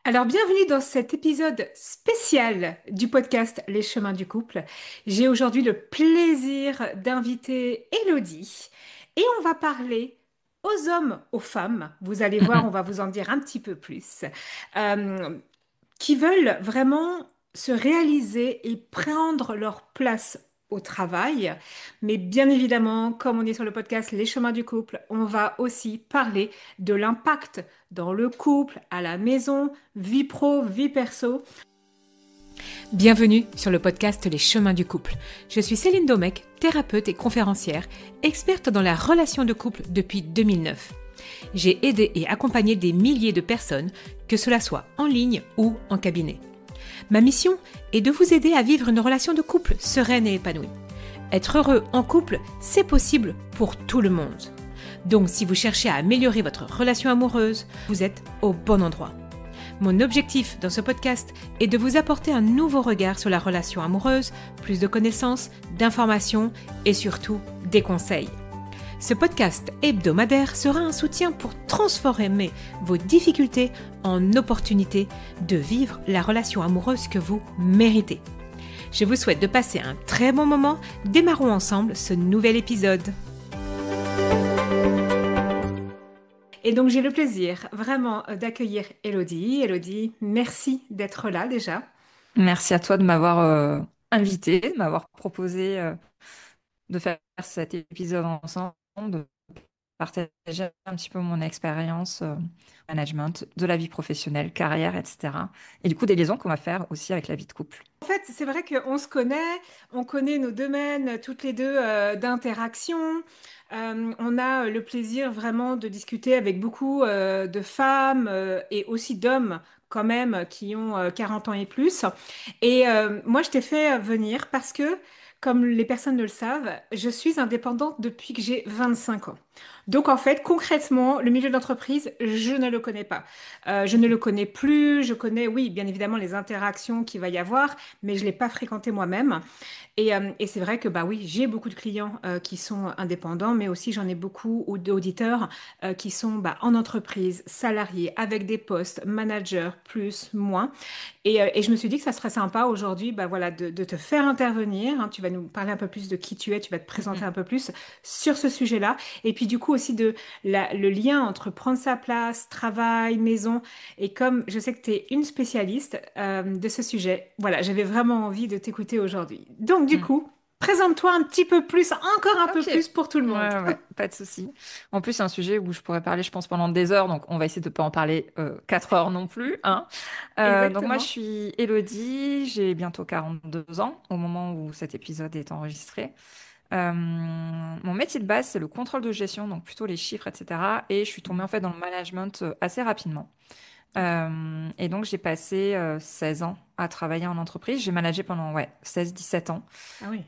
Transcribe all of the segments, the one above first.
Alors, bienvenue dans cet épisode spécial du podcast Les chemins du couple. J'ai aujourd'hui le plaisir d'inviter Élodie et on va parler aux hommes, aux femmes. Vous allez voir, on va vous en dire un petit peu plus. euh, qui veulent vraiment se réaliser et prendre leur place au travail. Mais bien évidemment, comme on est sur le podcast Les chemins du couple, on va aussi parler de l'impact dans le couple, à la maison, vie pro, vie perso. Bienvenue sur le podcast Les chemins du couple. Je suis Céline Domecq, thérapeute et conférencière, experte dans la relation de couple depuis 2009. J'ai aidé et accompagné des milliers de personnes, que cela soit en ligne ou en cabinet. Ma mission est de vous aider à vivre une relation de couple sereine et épanouie. Être heureux en couple, c'est possible pour tout le monde. Donc si vous cherchez à améliorer votre relation amoureuse, vous êtes au bon endroit. Mon objectif dans ce podcast est de vous apporter un nouveau regard sur la relation amoureuse, plus de connaissances, d'informations et surtout des conseils. Ce podcast hebdomadaire sera un soutien pour transformer vos difficultés en opportunités de vivre la relation amoureuse que vous méritez. Je vous souhaite de passer un très bon moment. Démarrons ensemble ce nouvel épisode. Et donc j'ai le plaisir vraiment d'accueillir Élodie. Élodie, merci d'être là déjà. Merci à toi de m'avoir invité, de m'avoir proposé de faire cet épisode ensemble, de partager un petit peu mon expérience management, de la vie professionnelle, carrière, etc. Et du coup, des liaisons qu'on va faire aussi avec la vie de couple. En fait, c'est vrai qu'on se connaît, on connaît nos domaines toutes les deux d'interaction. On a le plaisir vraiment de discuter avec beaucoup de femmes et aussi d'hommes quand même qui ont 40 ans et plus. Et moi, je t'ai fait venir parce que, comme les personnes ne le savent, je suis indépendante depuis que j'ai 25 ans. Donc en fait, concrètement, le milieu d'entreprise, je ne le connais pas. Je ne le connais plus. Je connais, oui, bien évidemment, les interactions qu'il va y avoir, mais je ne l'ai pas fréquenté moi-même. Et c'est vrai que bah oui, j'ai beaucoup de clients qui sont indépendants, mais aussi j'en ai beaucoup ou d'auditeurs qui sont bah, en entreprise, salariés, avec des postes, managers, plus, moins. Et je me suis dit que ça serait sympa aujourd'hui bah, voilà, de te faire intervenir, hein. Tu vas nous parler un peu plus de qui tu es, tu vas te présenter un peu plus sur ce sujet-là. Et puis du coup aussi de le lien entre prendre sa place, travail, maison. Et comme je sais que tu es une spécialiste de ce sujet, voilà, j'avais vraiment envie de t'écouter aujourd'hui. Donc du Mm. coup, présente-toi un petit peu plus, encore un peu Ok. plus pour tout le monde. Ouais, ouais, pas de souci. En plus, c'est un sujet où je pourrais parler, je pense, pendant des heures, donc on va essayer de ne pas en parler 4 heures non plus, hein. Donc moi, je Exactement. suis Élodie, j'ai bientôt 42 ans au moment où cet épisode est enregistré. Mon métier de base, c'est le contrôle de gestion, donc plutôt les chiffres, etc. Et je suis tombée en fait dans le management assez rapidement. Et donc, j'ai passé 16 ans à travailler en entreprise. J'ai managé pendant 16-17 ans. Ah oui.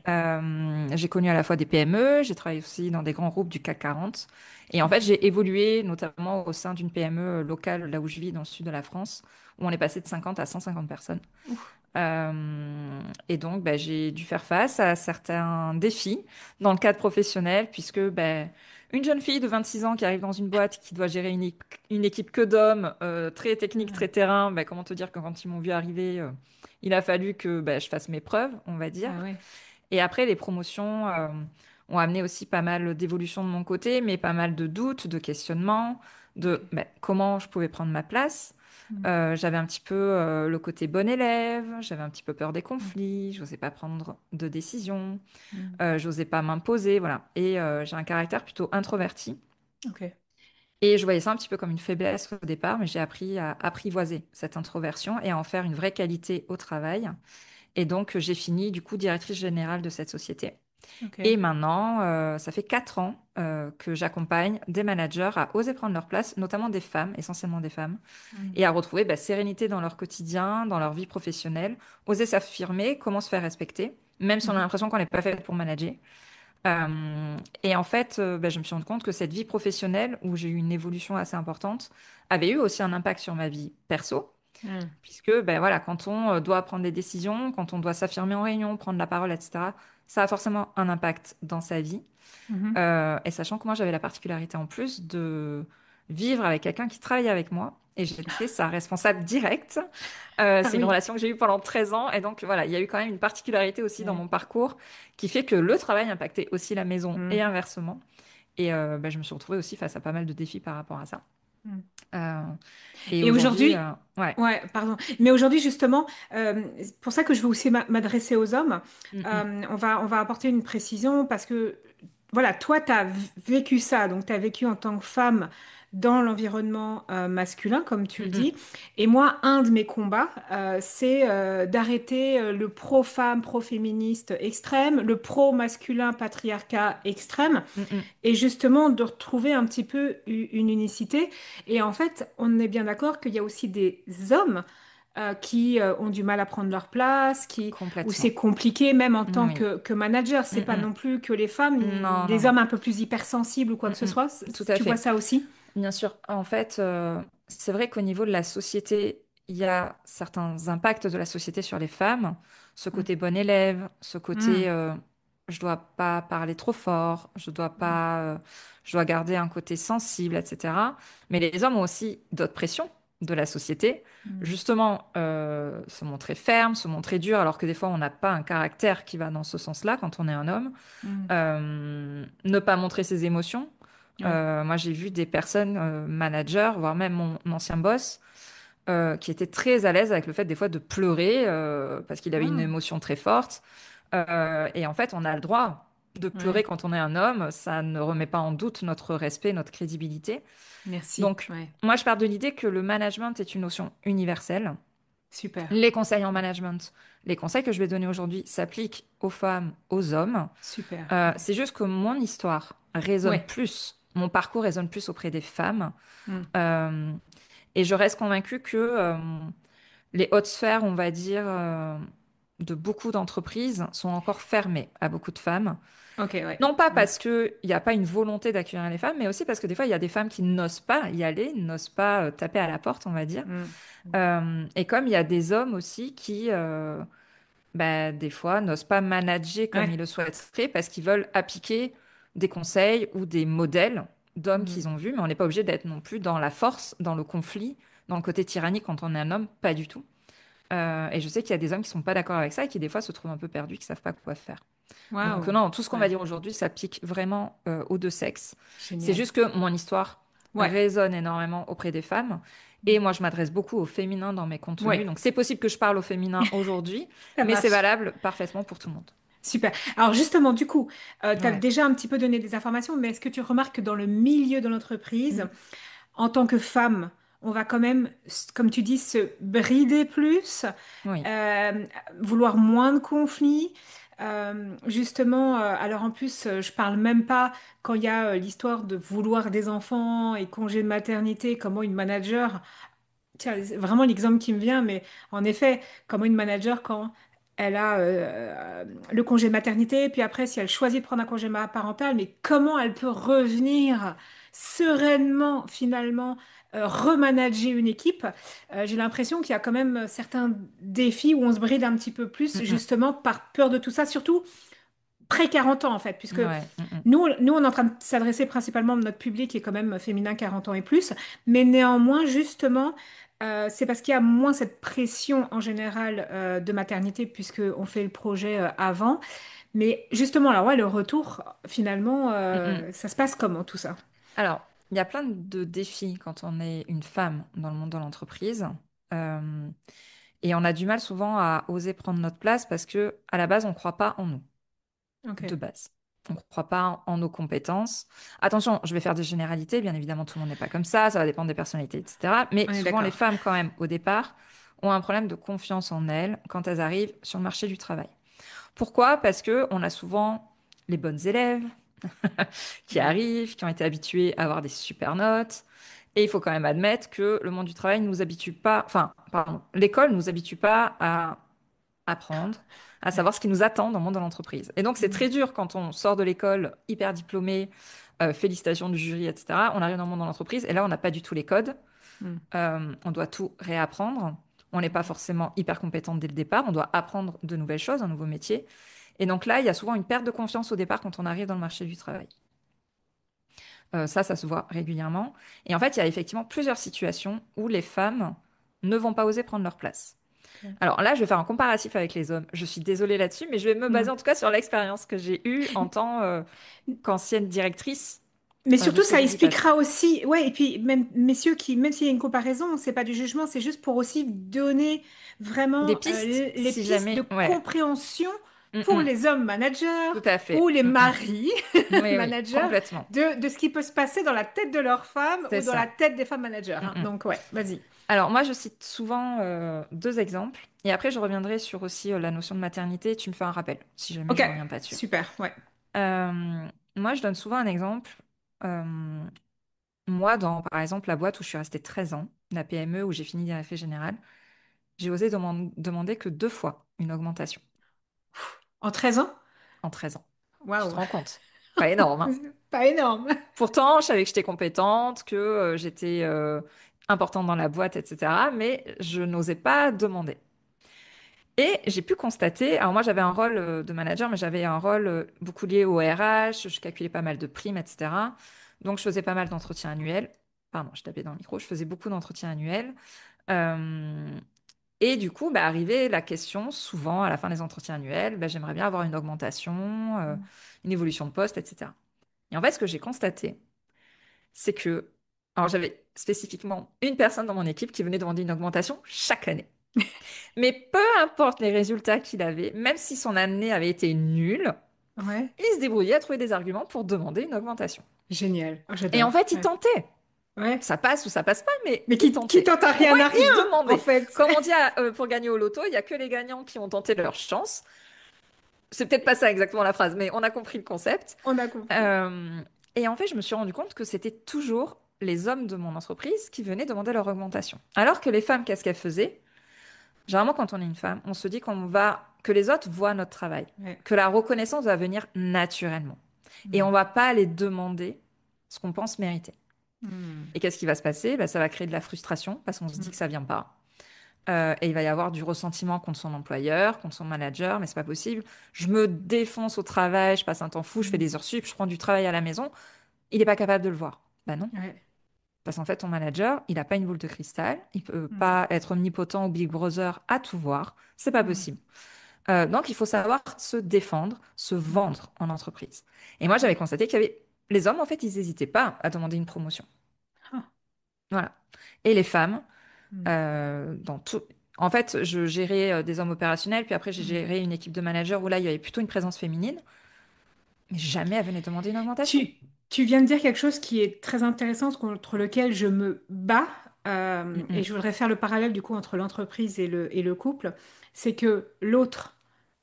J'ai connu à la fois des PME, j'ai travaillé aussi dans des grands groupes du CAC 40. Et en fait, Ok. j'ai évolué notamment au sein d'une PME locale, là où je vis, dans le sud de la France, où on est passé de 50 à 150 personnes. Ouf. Et donc, bah, j'ai dû faire face à certains défis dans le cadre professionnel, puisque bah, une jeune fille de 26 ans qui arrive dans une boîte qui doit gérer une équipe que d'hommes, très technique, Ouais. très terrain, bah, comment te dire que quand ils m'ont vu arriver, il a fallu que bah, je fasse mes preuves, on va dire. Ah ouais. Et après, les promotions ont amené aussi pas mal d'évolutions de mon côté, mais pas mal de doutes, de questionnements, Ok. de bah, comment je pouvais prendre ma place. Mm. J'avais un petit peu le côté bon élève, j'avais un petit peu peur des Mm. conflits, j'osais pas prendre de décision, Mm. j'osais pas m'imposer, voilà. Et j'ai un caractère plutôt introverti. Ok. Et je voyais ça un petit peu comme une faiblesse au départ, mais j'ai appris à apprivoiser cette introversion et à en faire une vraie qualité au travail. Et donc, j'ai fini du coup directrice générale de cette société. Et Ok. maintenant, ça fait 4 ans que j'accompagne des managers à oser prendre leur place, notamment des femmes, essentiellement des femmes, Mm. et à retrouver bah, sérénité dans leur quotidien, dans leur vie professionnelle, oser s'affirmer, comment se faire respecter, même si on a Mhm. l'impression qu'on n'est pas fait pour manager. Et en fait, bah, je me suis rendu compte que cette vie professionnelle, où j'ai eu une évolution assez importante, avait eu aussi un impact sur ma vie perso. Mm. Puisque ben voilà, quand on doit prendre des décisions, quand on doit s'affirmer en réunion, prendre la parole, etc., ça a forcément un impact dans sa vie. Mhm. Et sachant que moi, j'avais la particularité en plus de vivre avec quelqu'un qui travaillait avec moi et j'étais sa responsable directe. Ah C'est une oui. relation que j'ai eue pendant 13 ans. Et donc, voilà, il y a eu quand même une particularité aussi dans Ouais. mon parcours qui fait que le travail impactait aussi la maison et Mm. inversement. Et bah, je me suis retrouvée aussi face à pas mal de défis par rapport à ça. Mm. Euh, et Et aujourd'hui, aujourd'hui, ouais. ouais, pardon. Mais aujourd'hui, justement, c'est pour ça que je veux aussi m'adresser aux hommes. Mm, mm, On va apporter une précision parce que, voilà, toi, tu as vécu ça. Donc, tu as vécu en tant que femme dans l'environnement masculin, comme tu mm, le mm, dis. Et moi, un de mes combats, c'est d'arrêter le pro-femme, pro-féministe extrême, le pro-masculin patriarcat extrême mm, mm. et justement de retrouver un petit peu une unicité. Et en fait, on est bien d'accord qu'il y a aussi des hommes qui ont du mal à prendre leur place, où Complètement. c'est compliqué, même en tant Oui. que manager. Mm, C'est pas mm. non plus que les femmes, Non, non, des non. hommes un peu plus hypersensibles ou quoi Mm, que ce mm. soit. Tout à Tu vois fait. ça aussi? Bien sûr. En fait, c'est vrai qu'au niveau de la société, il y a certains impacts de la société sur les femmes. Ce Mm. côté bon élève, ce côté Mm. je dois pas parler trop fort, je dois garder un côté sensible, etc. Mais les hommes ont aussi d'autres pressions de la société. Mm. Justement, se montrer ferme, se montrer dur, alors que des fois on n'a pas un caractère qui va dans ce sens-là quand on est un homme. Mm. Ne pas montrer ses émotions. Ouais. Moi, j'ai vu des personnes, managers, voire même mon ancien boss, qui étaient très à l'aise avec le fait des fois de pleurer parce qu'il avait une Ah, émotion très forte. Et en fait, on a le droit de pleurer ouais. quand on est un homme. Ça ne remet pas en doute notre respect, notre crédibilité. Merci. Donc, Ouais. moi, je pars de l'idée que le management est une notion universelle. Super. Les conseils en management, les conseils que je vais donner aujourd'hui s'appliquent aux femmes, aux hommes. Super. Ouais. C'est juste que mon histoire résonne Ouais. plus, mon parcours résonne plus auprès des femmes. Mm. Euh, et je reste convaincue que les hautes sphères, on va dire, de beaucoup d'entreprises sont encore fermées à beaucoup de femmes. Ok, ouais. Non pas Mm. parce qu'il n'y a pas une volonté d'accueillir les femmes, mais aussi parce que des fois, il y a des femmes qui n'osent pas y aller, n'osent pas taper à la porte, on va dire. Mm. Et comme il y a des hommes aussi qui, bah, des fois, n'osent pas manager comme ils Ouais. le souhaiteraient parce qu'ils veulent appliquer des conseils ou des modèles d'hommes Mm. qu'ils ont vus, mais on n'est pas obligé d'être non plus dans la force, dans le conflit, dans le côté tyrannique quand on est un homme, pas du tout. Et je sais qu'il y a des hommes qui sont pas d'accord avec ça et qui des fois se trouvent un peu perdus, qui savent pas quoi faire. Donc Waouh. non, tout ce qu'on va Ouais. dire aujourd'hui s'applique vraiment aux deux sexes. C'est Génial. juste que mon histoire Ouais. résonne énormément auprès des femmes. Et moi, je m'adresse beaucoup au féminin dans mes contenus. Ouais. Donc, c'est possible que je parle au féminin aujourd'hui, Ça mais c'est marche. valable parfaitement pour tout le monde. Super. Alors justement, du coup, tu as Ouais. déjà un petit peu donné des informations, mais est-ce que tu remarques que dans le milieu de l'entreprise, Mm. en tant que femme, on va quand même, comme tu dis, se brider plus, Oui. euh, vouloir moins de conflits. Justement, alors en plus, je parle même pas quand il y a l'histoire de vouloir des enfants et congé de maternité, comment une manager. Tiens, c'est vraiment l'exemple qui me vient, mais en effet, comment une manager, quand elle a le congé de maternité, puis après, si elle choisit de prendre un congé parental, mais comment elle peut revenir sereinement, finalement, remanager une équipe? J'ai l'impression qu'il y a quand même certains défis où on se bride un petit peu plus, Mm, justement, par peur de tout ça, surtout près 40 ans, en fait, puisque mm. Ouais. Mm, mm. nous, on est en train de s'adresser principalement à notre public qui est quand même féminin 40 ans et plus, mais néanmoins, justement, c'est parce qu'il y a moins cette pression en général de maternité, puisqu'on fait le projet avant. Mais justement, alors ouais, le retour, finalement, Mm, mm. ça se passe comment tout ça? Alors, il y a plein de défis quand on est une femme dans le monde de l'entreprise. Euh, et on a du mal souvent à oser prendre notre place parce que, à la base, on ne croit pas en nous. Ok, De base. On ne croit pas en nos compétences. Attention, je vais faire des généralités, bien évidemment, tout le monde n'est pas comme ça va dépendre des personnalités, etc. Mais on est souvent, les d'accord. femmes, quand même, au départ, ont un problème de confiance en elles quand elles arrivent sur le marché du travail. Pourquoi? Parce que on a souvent les bonnes élèves qui Ouais. arrivent, qui ont été habitués à avoir des super notes. Et il faut quand même admettre que le monde du travail ne nous habitue pas, enfin, pardon, l'école ne nous habitue pas à apprendre, à Ouais. savoir ce qui nous attend dans le monde de l'entreprise. Et donc, c'est Mm, très dur quand on sort de l'école hyper diplômé, félicitations du jury, etc. On arrive dans le monde de l'entreprise et là, on n'a pas du tout les codes. mm, On doit tout réapprendre. On n'est pas forcément hyper compétente dès le départ. On doit apprendre de nouvelles choses, un nouveau métier. Et donc là, il y a souvent une perte de confiance au départ quand on arrive dans le marché du travail. Ça se voit régulièrement. Et en fait, il y a effectivement plusieurs situations où les femmes ne vont pas oser prendre leur place. Ok. Alors là, je vais faire un comparatif avec les hommes. Je suis désolée là-dessus, mais je vais me baser Mm. en tout cas sur l'expérience que j'ai eue en tant qu'ancienne directrice Mais de surtout, ça chez Unipass. expliquera aussi, ouais, et puis même, messieurs, même s'il y a une comparaison, c'est pas du jugement, c'est juste pour aussi donner Des vraiment pistes, les si pistes de jamais. Ouais. compréhension Mm, pour mm. les hommes managers Tout à ou fait. les Mm, mm. maris Oui, oui, managers complètement. de ce qui peut se passer dans la tête de leurs femmes C'est ou dans la ça. tête des femmes managers, Mm, hein. mm. Donc, ouais, vas-y. Alors moi, je cite souvent deux exemples. Et après, je reviendrai sur aussi la notion de maternité. Tu me fais un rappel, si jamais Ok, je reviens pas dessus. super, ouais. Moi, je donne souvent un exemple. Euh, Moi, dans, par exemple, la boîte où je suis restée 13 ans, la PME où j'ai fini directrice générale, j'ai osé demander que 2 fois une augmentation En 13 ans? en 13 ans. Tu te Waouh, rends compte? Pas énorme, hein. pas énorme. Pourtant, je savais que j'étais compétente, que j'étais importante dans la boîte, etc. Mais je n'osais pas demander. Et j'ai pu constater, alors moi j'avais un rôle de manager, mais j'avais un rôle beaucoup lié au RH, je calculais pas mal de primes, etc. Donc je faisais pas mal d'entretiens annuels. Pardon, je tapais dans le micro, je faisais beaucoup d'entretiens annuels. Euh, et du coup, bah, arrivait la question, souvent à la fin des entretiens annuels, bah, j'aimerais bien avoir une augmentation, une évolution de poste, etc. Et en fait, ce que j'ai constaté, c'est que, alors j'avais spécifiquement une personne dans mon équipe qui venait demander une augmentation chaque année. Mais peu importe les résultats qu'il avait, même si son année avait été nulle, Ouais, il se débrouillait à trouver des arguments pour demander une augmentation. génial. Oh, Et en j'adore. fait, il Ouais. tentait. Ouais. Ça passe ou ça passe pas, mais Mais il qui tentait. tente à Au rien moins, à il rien, en demandait. fait. Comme on dit pour gagner au loto, il n'y a que les gagnants qui ont tenté leur chance. C'est peut-être pas ça exactement la phrase, mais on a compris le concept. On a compris. Euh, et en fait, je me suis rendu compte que c'était toujours les hommes de mon entreprise qui venaient demander leur augmentation. Alors que les femmes, qu'est-ce qu'elles faisaient? Généralement, quand on est une femme, on se dit que les autres voient notre travail, Ouais. que la reconnaissance va venir naturellement. Et Hmm. on va pas aller demander ce qu'on pense mériter. Hmm. Et qu'est-ce qui va se passer? Bah, ça va créer de la frustration parce qu'on se dit Hmm. que ça vient pas. Et il va y avoir du ressentiment contre son employeur, contre son manager, mais c'est pas possible. Je me défonce au travail, je passe un temps fou, je fais Hmm. des heures sup, je prends du travail à la maison. Il n'est pas capable de le voir. Bah non. Ouais. Parce qu'en fait, ton manager, il n'a pas une boule de cristal, il peut Hmm. pas être omnipotent ou Big Brother à tout voir. C'est pas Hmm. possible. Donc, il faut savoir se défendre, se Hmm. vendre en entreprise. Et moi, j'avais Ouais. constaté qu'il y avait les hommes, en fait, ils n'hésitaient pas à demander une promotion. Ah. Voilà. Et les femmes, Hmm. dans tout. En fait, je gérais des hommes opérationnels, puis après, j'ai Hmm. géré une équipe de managers où là, il y avait plutôt une présence féminine, mais jamais elle venait demander une augmentation. Tu, tu viens de dire quelque chose qui est très intéressant, contre lequel je me bats, Mm, et mm. je voudrais faire le parallèle du coup entre l'entreprise et le couple, c'est que l'autre,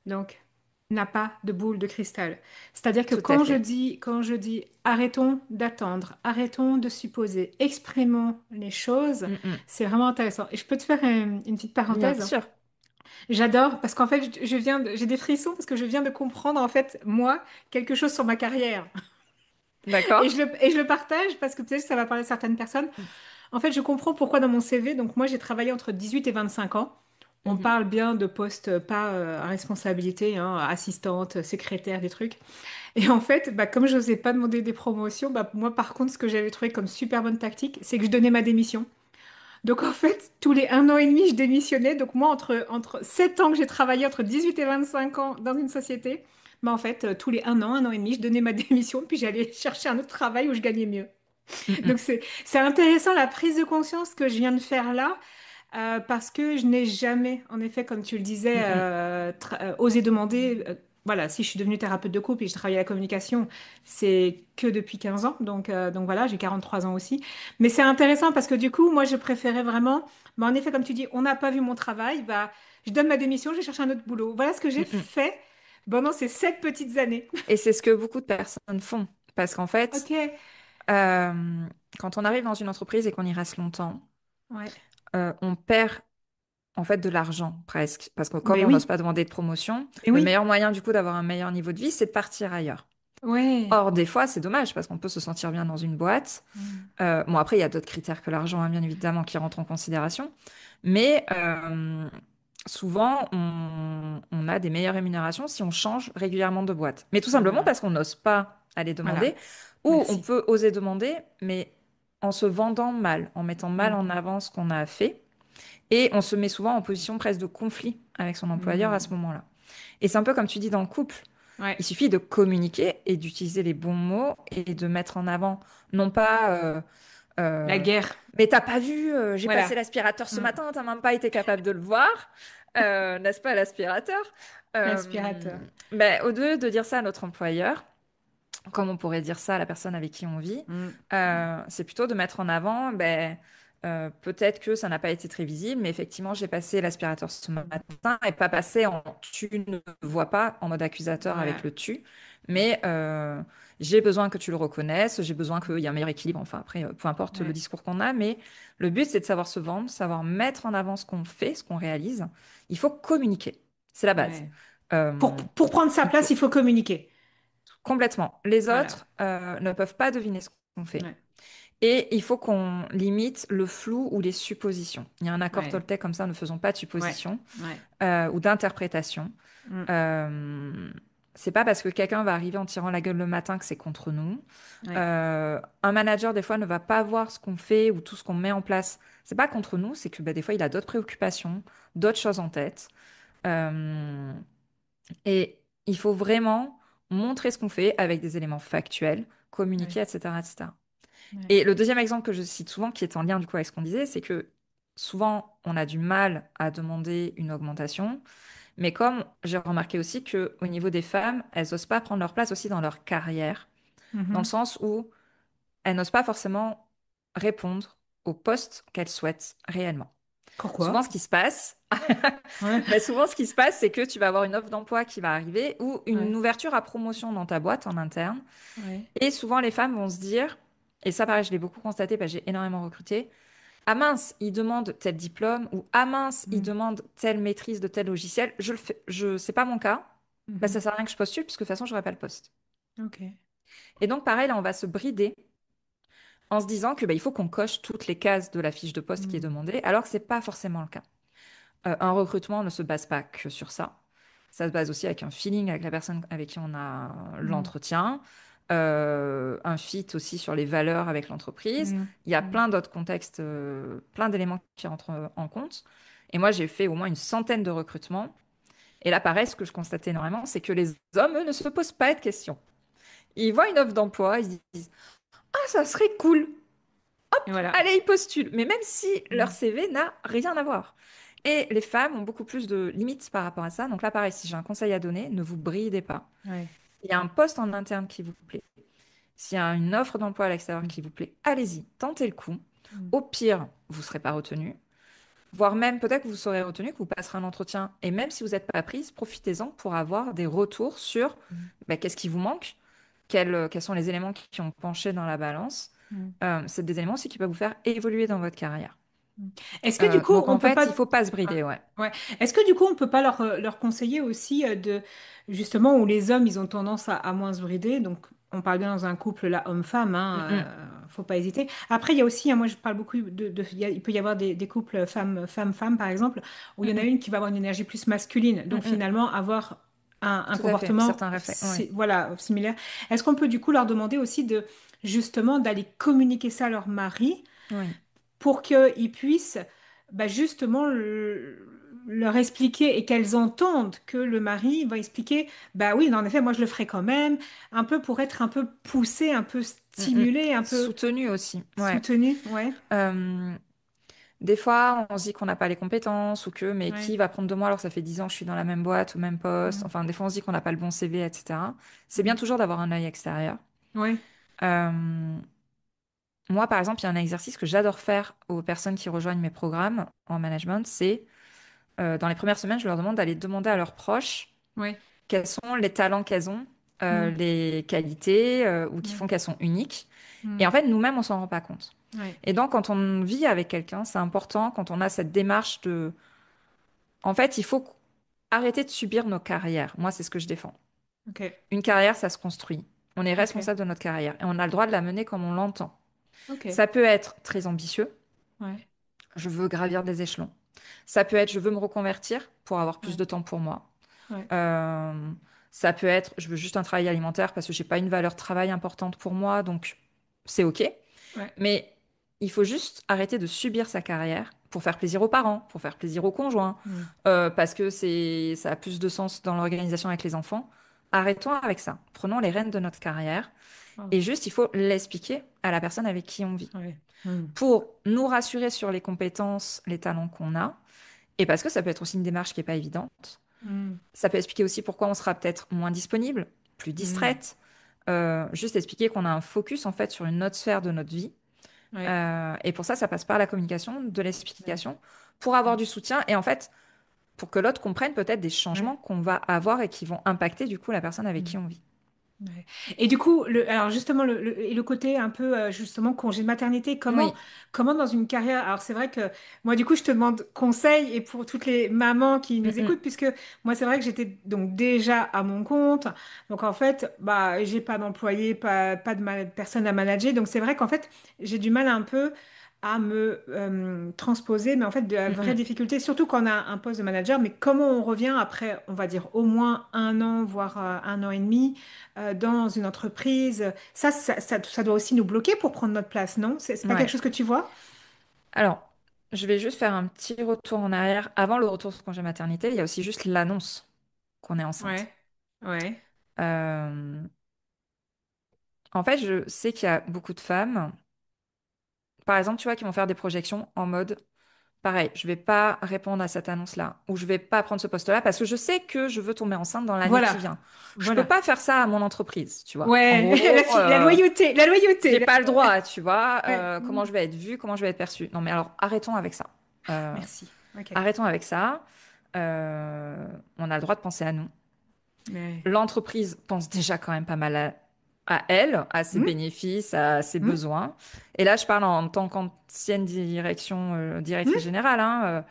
donc, n'a pas de boule de cristal. C'est-à-dire que Tout à fait. quand je dis arrêtons d'attendre, arrêtons de supposer, exprimons les choses, Mm, mm. c'est vraiment intéressant. Et je peux te faire une petite Bien parenthèse? sûr. J'adore parce qu'en fait, j'ai des frissons parce que je viens de comprendre en fait, moi, quelque chose sur ma carrière. D'accord? Et je le partage parce que peut-être que ça va parler à certaines personnes. En fait, je comprends pourquoi dans mon CV, donc moi j'ai travaillé entre 18 et 25 ans. On Mhm. parle bien de postes pas à responsabilité, hein, assistante, secrétaire, des trucs. Et en fait, bah, comme je n'osais pas demander des promotions, bah, moi par contre, ce que j'avais trouvé comme super bonne tactique, c'est que je donnais ma démission. Donc en fait, tous les 1 an et demi, je démissionnais. Donc moi, entre 7 ans que j'ai travaillé, entre 18 et 25 ans dans une société, bah en fait, tous les 1 an et demi, je donnais ma démission, puis j'allais chercher un autre travail où je gagnais mieux. Mm, Donc mm. c'est intéressant la prise de conscience que je viens de faire là, parce que je n'ai jamais, en effet, comme tu le disais, Mm, mm. osé demander. Voilà, si je suis devenue thérapeute de couple et je travaille à la communication, c'est que depuis 15 ans. Donc voilà, j'ai 43 ans aussi. Mais c'est intéressant parce que du coup, moi, je préférais vraiment. Bah, en effet, comme tu dis, on n'a pas vu mon travail. Bah, je donne ma démission, je cherche un autre boulot. Voilà ce que j'ai Mm, mm. fait pendant ces 7 petites années. Et c'est ce que beaucoup de personnes font. Parce qu'en fait, Ok, euh, quand on arrive dans une entreprise et qu'on y reste longtemps, ouais. on perd en fait de l'argent presque. Parce que comme Mais on n'ose oui, pas demander de promotion, mais le oui. meilleur moyen du coup d'avoir un meilleur niveau de vie, c'est de partir ailleurs. Ouais. Or, des fois, c'est dommage parce qu'on peut se sentir bien dans une boîte. Mm. Bon, après, il y a d'autres critères que l'argent, hein, bien évidemment, qui rentrent en considération. Mais souvent, on a des meilleures rémunérations si on change régulièrement de boîte. Mais tout simplement Mm. parce qu'on n'ose pas aller demander. Voilà. Ou on Merci. peut oser demander, mais en se vendant mal, en mettant mal Mm. en avant ce qu'on a fait. Et on se met souvent en position presque de conflit avec son employeur à ce Mm. moment-là. Et c'est un peu comme tu dis dans le couple. Ouais. Il suffit de communiquer et d'utiliser les bons mots et de mettre en avant, non pas La euh, guerre. mais t'as pas vu, j'ai passé Voilà. l'aspirateur ce Mm. matin, t'as même pas été capable de le voir, n'est-ce pas, l'aspirateur? Euh, L'aspirateur. ben, au lieu de dire ça à notre employeur, comme on pourrait dire ça à la personne avec qui on vit, Mm. c'est plutôt de mettre en avant, ben, peut-être que ça n'a pas été très visible, mais effectivement, j'ai passé l'aspirateur ce matin et pas passé en tu ne vois pas en mode accusateur avec Voilà. le tu, mais j'ai besoin que tu le reconnaisses, j'ai besoin qu'il y ait un meilleur équilibre, enfin après, peu importe le Ouais. discours qu'on a, mais le but, c'est de savoir se vendre, savoir mettre en avant ce qu'on fait, ce qu'on réalise. Il faut communiquer, c'est la base. Ouais. Euh, Pour prendre sa il place, faut il faut communiquer. complètement. Les Voilà. autres ne peuvent pas deviner ce qu'on fait. Ouais. Et il faut qu'on limite le flou ou les suppositions. Il y a un accord Ouais. Toltec comme ça, ne faisons pas de Ouais. suppositions Ouais. ou d'interprétations. Mm. Euh, c'est pas parce que quelqu'un va arriver en tirant la gueule le matin que c'est contre nous. Ouais. Un manager, des fois, ne va pas voir ce qu'on fait ou tout ce qu'on met en place. C'est pas contre nous, c'est que bah, des fois, il a d'autres préoccupations, d'autres choses en tête. Euh, et il faut vraiment montrer ce qu'on fait avec des éléments factuels, Ouais. communiquer, etc., etc. Ouais. Et le deuxième exemple que je cite souvent, qui est en lien du coup avec ce qu'on disait, c'est que souvent on a du mal à demander une augmentation, mais comme j'ai remarqué aussi que au niveau des femmes, elles n'osent pas prendre leur place aussi dans leur carrière, dans le Mhm. sens où elles n'osent pas forcément répondre au poste qu'elles souhaitent réellement. Souvent, Pourquoi? ce qui se passe, Ouais. ben, souvent, ce qui se passe, c'est que tu vas avoir une offre d'emploi qui va arriver ou une Ouais. ouverture à promotion dans ta boîte en interne. Ouais. Et souvent, les femmes vont se dire, et ça, pareil, je l'ai beaucoup constaté, parce que j'ai énormément recruté, ah mince, il demande tel diplôme, ou ah mince, il Mm. demande telle maîtrise de tel logiciel, je le fais, c'est pas mon cas, bah, ça Mhm. sert à rien que je postule, puisque de toute façon, j'aurai pas le poste. Ok. Et donc, pareil, là, on va se brider en se disant que bah, il faut qu'on coche toutes les cases de la fiche de poste qui est Mm. demandée, alors que c'est pas forcément le cas. Un recrutement ne se base pas que sur ça. Ça se base aussi avec un feeling avec la personne avec qui on a Mm. l'entretien, un fit aussi sur les valeurs avec l'entreprise. Mm. Il y a Mm. plein d'autres contextes, plein d'éléments qui rentrent en compte. Et moi, j'ai fait au moins une centaine de recrutements. Et là, pareil, ce que je constatais énormément, c'est que les hommes, eux, ne se posent pas de questions. Ils voient une offre d'emploi, ils se disent, ah, ça serait cool. Et voilà. Allez, ils postulent. Mais même si leur Mm. CV n'a rien à voir. Et les femmes ont beaucoup plus de limites par rapport à ça. Donc là, pareil, si j'ai un conseil à donner, ne vous bridez pas. Ouais. Il y a un poste en interne qui vous plaît. S'il y a une offre d'emploi à l'extérieur Mm. qui vous plaît, allez-y, tentez le coup. Mm. Au pire, vous ne serez pas retenu. Voire même, peut-être que vous serez retenu, que vous passerez un entretien. Et même si vous n'êtes pas prise, profitez-en pour avoir des retours sur Mm. bah, qu'est-ce qui vous manque, quels sont les éléments qui ont penché dans la balance. Mm. C'est des éléments aussi qui peuvent vous faire évoluer dans votre carrière. Mm. Est-ce que du coup, Donc on en peut fait, pas... il faut pas se brider, ouais. Ouais. Est-ce que du coup, on peut pas leur conseiller aussi de... Justement, où les hommes, ils ont tendance à moins se brider. Donc, on parle bien dans un couple, là, homme-femme, Mm, hein, mm, faut pas hésiter. Après, il y a aussi, hein, moi, je parle beaucoup il peut y avoir des couples femme-femme, par exemple, où il y en a mm, une qui va avoir une énergie plus masculine. mm, Donc, mm. finalement, avoir un Tout à fait, comportement certains réflexes. Ouais. voilà, similaire. Est-ce qu'on peut du coup leur demander aussi de, justement, d'aller communiquer ça à leur mari Oui. pour qu'ils puissent bah, justement leur expliquer et qu'elles entendent que le mari va expliquer, bah oui, non, en effet, moi je le ferai quand même, un peu pour être un peu poussé, un peu Mm, mm. stimulé, un peu Soutenu aussi. Ouais. soutenu, ouais, Euh, des fois, on se dit qu'on n'a pas les compétences ou que, mais ouais, qui va prendre de moi alors que ça fait 10 ans que je suis dans la même boîte, au même poste. mm, Enfin, des fois, on se dit qu'on n'a pas le bon CV, etc. C'est bien mm, toujours d'avoir un œil extérieur. ouais, Euh, moi, par exemple, il y a un exercice que j'adore faire aux personnes qui rejoignent mes programmes en management, c'est dans les premières semaines, je leur demande d'aller demander à leurs proches ouais, quels sont les talents qu'elles ont, mm, les qualités ou qui ouais, font qu'elles sont uniques. Et mm, en fait, nous-mêmes, on s'en rend pas compte. ouais, Et donc, quand on vit avec quelqu'un, c'est important quand on a cette démarche de... En fait, il faut arrêter de subir nos carrières. Moi, c'est ce que je défends. ok, Une carrière, ça se construit. On est ok, responsable de notre carrière et on a le droit de la mener comme on l'entend. ok, Ça peut être très ambitieux. ouais, Je veux gravir des échelons. Ça peut être je veux me reconvertir pour avoir plus ouais, de temps pour moi. ouais, Euh, Ça peut être, je veux juste un travail alimentaire parce que j'ai pas une valeur travail importante pour moi, donc c'est OK. Ouais. Mais il faut juste arrêter de subir sa carrière pour faire plaisir aux parents, pour faire plaisir aux conjoints, Mm. parce que ça a plus de sens dans l'organisation avec les enfants. Arrêtons avec ça. Prenons les rênes de notre carrière Oh, et juste, il faut l'expliquer à la personne avec qui on vit ouais. Mm. pour nous rassurer sur les compétences, les talents qu'on a. Et parce que ça peut être aussi une démarche qui n'est pas évidente. Mm. Ça peut expliquer aussi pourquoi on sera peut-être moins disponible, plus Mm. distraite. Juste expliquer qu'on a un focus en fait sur une autre sphère de notre vie. Ouais. Et pour ça, ça passe par la communication, de Ouais. l'explication, pour avoir du soutien et en fait, pour que l'autre comprenne peut-être des Ouais. changements qu'on va avoir et qui vont impacter du coup la personne avec qui Mm. on vit. Ouais. Et du coup, alors justement, et le côté un peu justement congé de maternité, Oui. comment dans une carrière, alors c'est vrai que moi du coup je te demande conseil et pour toutes les mamans qui Mm, nous mm. écoutent, puisque moi c'est vrai que j'étais donc déjà à mon compte, donc en fait, bah j'ai pas d'employé, pas de personne à manager, donc c'est vrai qu'en fait j'ai du mal un peu à me transposer, mais en fait de la Mm, vraie mm. difficulté, surtout quand on a un poste de manager, mais comment on revient après, on va dire au moins un an, voire un an et demi dans une entreprise. Ça doit aussi nous bloquer pour prendre notre place, non? C'est pas quelque Ouais. chose que tu vois? Alors, je vais juste faire un petit retour en arrière. Avant le retour sur congé maternité, il y a aussi juste l'annonce qu'on est enceinte. Ouais, ouais. Euh, En fait, je sais qu'il y a beaucoup de femmes, par exemple, tu vois, qui vont faire des projections en mode, pareil, je vais pas répondre à cette annonce-là, ou je vais pas prendre ce poste-là parce que je sais que je veux tomber enceinte dans l'année qui Voilà, vient. Je peux voilà. pas faire ça à mon entreprise, tu vois. En Ouais, gros, la loyauté, la j'ai loyauté. pas le droit, tu vois. Ouais. Comment je vais être vue, comment je vais être perçue. Non, mais alors, arrêtons avec ça. Euh, Merci. Ok. Arrêtons avec ça. On a le droit de penser à nous. Ouais. L'entreprise pense déjà quand même pas mal à elle, à ses Hmm, bénéfices, à ses hmm, besoins. Et là, je parle en tant qu'ancienne directrice hmm. générale. Hein,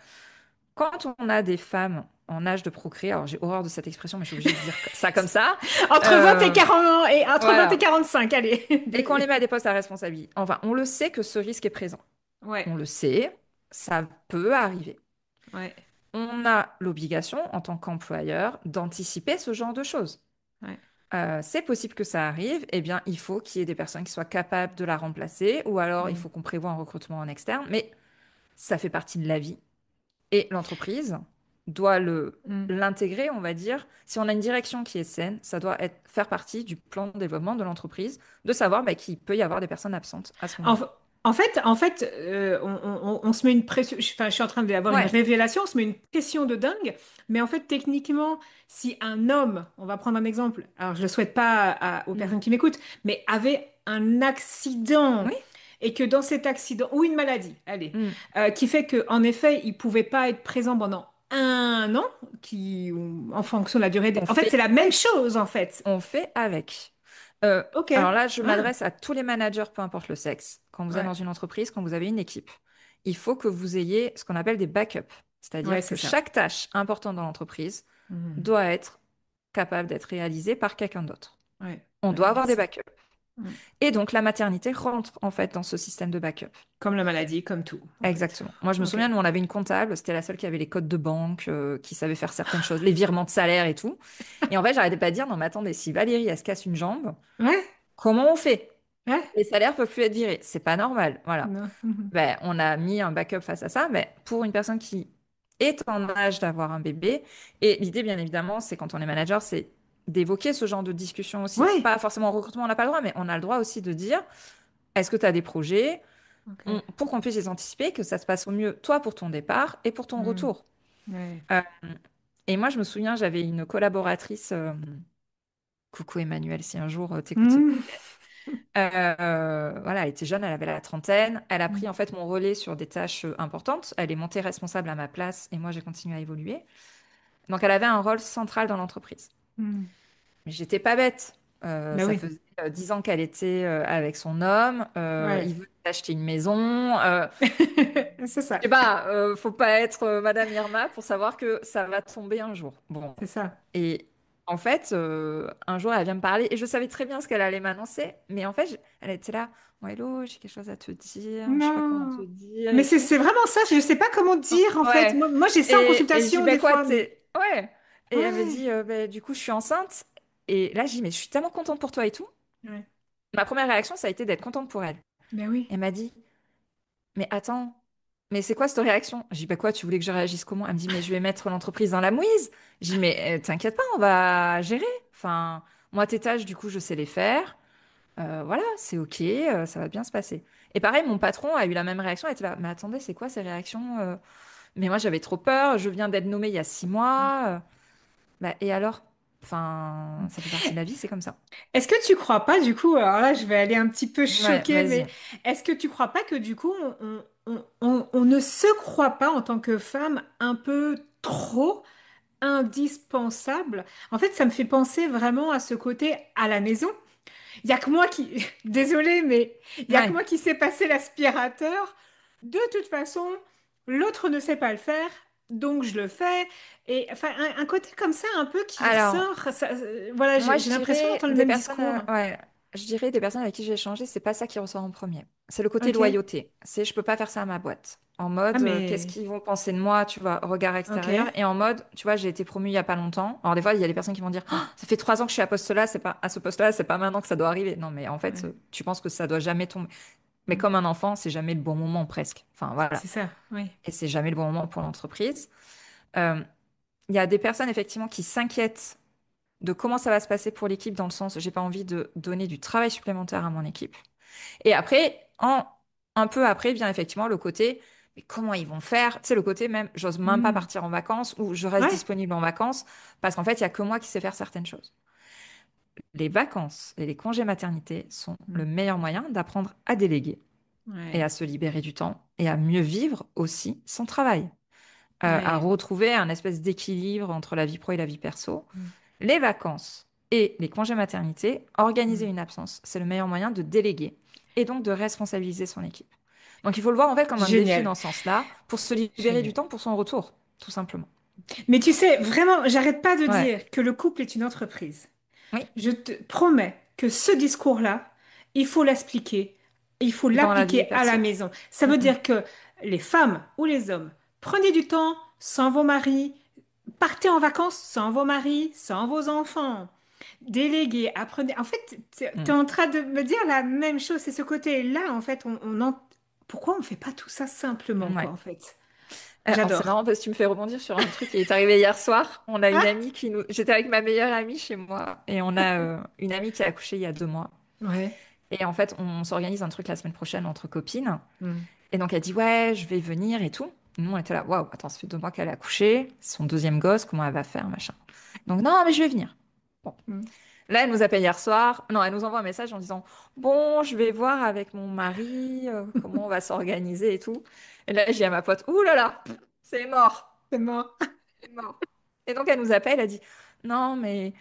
quand on a des femmes en âge de procréer, alors j'ai horreur de cette expression, mais je suis obligée de dire ça comme ça. Entre 20 et euh, 40 et entre 20 et voilà. 45, allez. Et qu'on les met à des postes à responsabilité. Enfin, on le sait que ce risque est présent. Ouais, On le sait, ça peut arriver. ouais, On a l'obligation, en tant qu'employeur, d'anticiper ce genre de choses. ouais. C'est possible que ça arrive, eh bien, il faut qu'il y ait des personnes qui soient capables de la remplacer, ou alors il Hmm, faut qu'on prévoie un recrutement en externe, mais ça fait partie de la vie. Et l'entreprise doit hmm. l'intégrer, on va dire. Si on a une direction qui est saine, ça doit faire partie du plan de développement de l'entreprise, de savoir bah, qu'il peut y avoir des personnes absentes à ce En, moment-là. on se met une pression. Enfin, je suis en train d'avoir une Ouais. révélation, on se met une pression de dingue. Mais en fait, techniquement, si un homme, on va prendre un exemple, alors je ne le souhaite pas aux Mm. personnes qui m'écoutent, mais avait un accident Oui. et que dans cet accident, ou une maladie, allez, Mm. qui fait qu'en effet, il ne pouvait pas être présent pendant un an, ou en fonction de la durée On En fait, c'est fait la même avec. chose, en fait. On fait avec. Euh, Ok. alors là, je Ah, m'adresse à tous les managers, peu importe le sexe. Quand vous êtes ouais. dans une entreprise, quand vous avez une équipe, il faut que vous ayez ce qu'on appelle des backups. Ouais, C'est-à-dire c'est que ça. chaque tâche importante dans l'entreprise Mhm. doit être capable d'être réalisée par quelqu'un d'autre. Ouais, On ouais, doit avoir des merci. backups. Mm. Et donc, la maternité rentre en fait dans ce système de backup. Comme la maladie, comme tout, en fait. Exactement. Moi, je me Ok. souviens, nous, on avait une comptable, c'était la seule qui avait les codes de banque, qui savait faire certaines choses, les virements de salaire et tout. Et en fait, j'arrêtais pas de dire, non, mais attendez, si Valérie, elle se casse une jambe, Ouais, comment on fait? ouais. Les salaires peuvent plus être virés. C'est pas normal. Voilà. Non. Mhm. Ben, on a mis un backup face à ça, mais pour une personne qui est en âge d'avoir un bébé, et l'idée, bien évidemment, c'est quand on est manager, c'est d'évoquer ce genre de discussion aussi. Ouais. Pas forcément au recrutement, on n'a pas le droit, mais on a le droit aussi de dire, est-ce que tu as des projets Ok. pour qu'on puisse les anticiper, que ça se passe au mieux, toi, pour ton départ et pour ton Mm. retour. Ouais. Euh, et moi, je me souviens, j'avais une collaboratrice, coucou Emmanuel, si un jour t'écoutes ce Mm. podcast. Voilà, elle était jeune, elle avait la trentaine. Elle a pris Mm. en fait mon relais sur des tâches importantes. Elle est montée responsable à ma place et moi j'ai continué à évoluer. Donc elle avait un rôle central dans l'entreprise. Mm. Mais j'étais pas bête. Bah Ça oui. faisait 10 ans qu'elle était avec son homme. Il Ouais. voulait acheter une maison. C'est Je ça. sais pas, faut pas être Madame Irma pour savoir que ça va tomber un jour. Bon, C'est ça. et en fait, un jour, elle vient me parler et je savais très bien ce qu'elle allait m'annoncer. Mais en fait, elle était là, oh, hello, j'ai quelque chose à te dire, je sais pas comment te Non. dire Mais et c'est tout. c'est vraiment ça. Je ne sais pas comment dire, en fait. Ouais. Moi j'ai ça en Et je dis, consultation bah des quoi, fois, mais t'es... Ouais. Et elle me ouais. dit, bah, du coup, je suis enceinte. Et là, je dis, mais je suis tellement contente pour toi et tout. Ouais. Ma première réaction, ça a été d'être contente pour elle. Ben oui. Elle m'a dit, mais attends, mais c'est quoi cette réaction? J'ai dit, bah quoi, tu voulais que je réagisse comment? Elle me dit, mais je vais mettre l'entreprise dans la mouise. J'ai dit, mais t'inquiète pas, on va gérer. Enfin, moi, tes tâches, du coup, je sais les faire. Voilà, c'est OK, ça va bien se passer. Et pareil, mon patron a eu la même réaction. Il était là, mais attendez, c'est quoi ces réactions? Mais moi, j'avais trop peur. Je viens d'être nommée il y a 6 mois. Bah, et alors? Enfin, ça fait partie de la vie, c'est comme ça. Est-ce que tu crois pas, du coup, alors là, je vais aller un petit peu Ouais, choquer, mais vas-y. est-ce que tu crois pas que du coup, on ne se croit pas en tant que femme un peu trop indispensable? En fait, ça me fait penser vraiment à ce côté à la maison. Il y a que moi qui, désolée, mais il y a que Ouais. moi qui sais passer l'aspirateur. De toute façon, l'autre ne sait pas le faire, donc je le fais. Et enfin, un côté comme ça, un peu qui Alors, ressort. Voilà, moi, j'ai je l'impression dirais d'entendre le des même personnes, discours. ouais, je dirais des personnes avec qui j'ai échangé, c'est pas ça qui ressort en premier. C'est le côté Ok. loyauté. C'est je peux pas faire ça à ma boîte. En Ah, mode, qu'est-ce mais. qu'ils vont penser de moi, tu vois, regard Ok. extérieur. Et en mode, tu vois, j'ai été promue il y a pas longtemps. Alors des fois, il y a des personnes qui vont dire, oh, ça fait 3 ans que je suis à ce poste-là, c'est pas maintenant que ça doit arriver. Non, mais en fait, Ouais. tu penses que ça doit jamais tomber. Mais Mm. comme un enfant, c'est jamais le bon moment presque. Enfin voilà. C'est ça, oui. Et c'est jamais le bon moment pour l'entreprise. Euh, Il y a des personnes effectivement qui s'inquiètent de comment ça va se passer pour l'équipe dans le sens, j'ai pas envie de donner du travail supplémentaire à mon équipe. Et après, un peu après, vient effectivement le côté, mais comment ils vont faire? Tu sais, le côté même, j'ose même pas Mm. partir en vacances ou je reste Ouais. disponible en vacances parce qu'en fait, il y a que moi qui sais faire certaines choses. Les vacances et les congés maternité sont le Mm. meilleur moyen d'apprendre à déléguer et Ouais. à se libérer du temps et à mieux vivre aussi son travail, à Ouais. retrouver un espèce d'équilibre entre la vie pro et la vie perso. Mm. Les vacances et les congés maternité, organiser Mm. une absence, c'est le meilleur moyen de déléguer et donc de responsabiliser son équipe. Donc il faut le voir en fait comme un défi Génial. dans ce sens-là pour se libérer du Génial. temps pour son retour, tout simplement. Mais tu sais, vraiment, j'arrête pas de Ouais, dire que le couple est une entreprise. oui, Je te promets que ce discours-là, il faut l'expliquer, il faut dans la vie l'appliquer à la perso. maison. Ça Mm, veut mm. dire que les femmes ou les hommes, prenez du temps sans vos maris, partez en vacances sans vos maris, sans vos enfants. Déléguez, apprenez. En fait, tu es Mm. en train de me dire la même chose. C'est ce côté-là, en fait, pourquoi on ne fait pas tout ça simplement, quoi, Ouais. en fait? Alors c'est J'adore. marrant parce que tu me fais rebondir sur un truc qui est arrivé hier soir. On a une Ah! amie qui nous... J'étais avec ma meilleure amie chez moi et on a une amie qui a accouché il y a 2 mois. Ouais. Et en fait, on s'organise un truc la semaine prochaine entre copines. Hmm. Et donc elle dit ouais, je vais venir et tout. Nous on était là, waouh, attends, ça fait 2 mois qu'elle a accouché, c'est son deuxième gosse, comment elle va faire, machin. Donc non, mais je vais venir. Bon. Hmm. Là, elle nous appelle hier soir. Non, elle nous envoie un message en disant bon, je vais voir avec mon mari comment on va s'organiser et tout. Et là, j'ai à ma pote, ouh là là, c'est mort, C'est mort. c'est mort. Et donc elle nous appelle, elle dit non, mais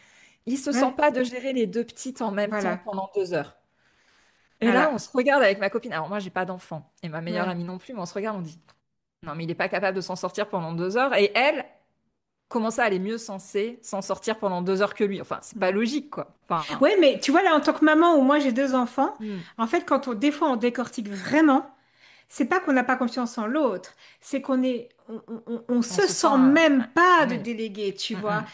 il se sent Ouais. pas de gérer les deux petites en même temps Voilà. pendant 2 heures. Et là, on Voilà. se regarde avec ma copine. Alors moi, j'ai pas d'enfant et ma meilleure Ouais. amie non plus, mais on se regarde, on dit non, mais il n'est pas capable de s'en sortir pendant 2 heures. Et elle, comment ça, elle est mieux censée s'en sortir pendant 2 heures que lui? Enfin, c'est pas logique, quoi. Enfin, Ouais, mais tu vois, là, en tant que maman, où moi j'ai deux enfants, hmm, en fait, des fois on décortique vraiment, c'est pas qu'on n'a pas confiance en l'autre, c'est on on se se sent. sent même pas de Oui. déléguer, tu Hmm, vois. hmm,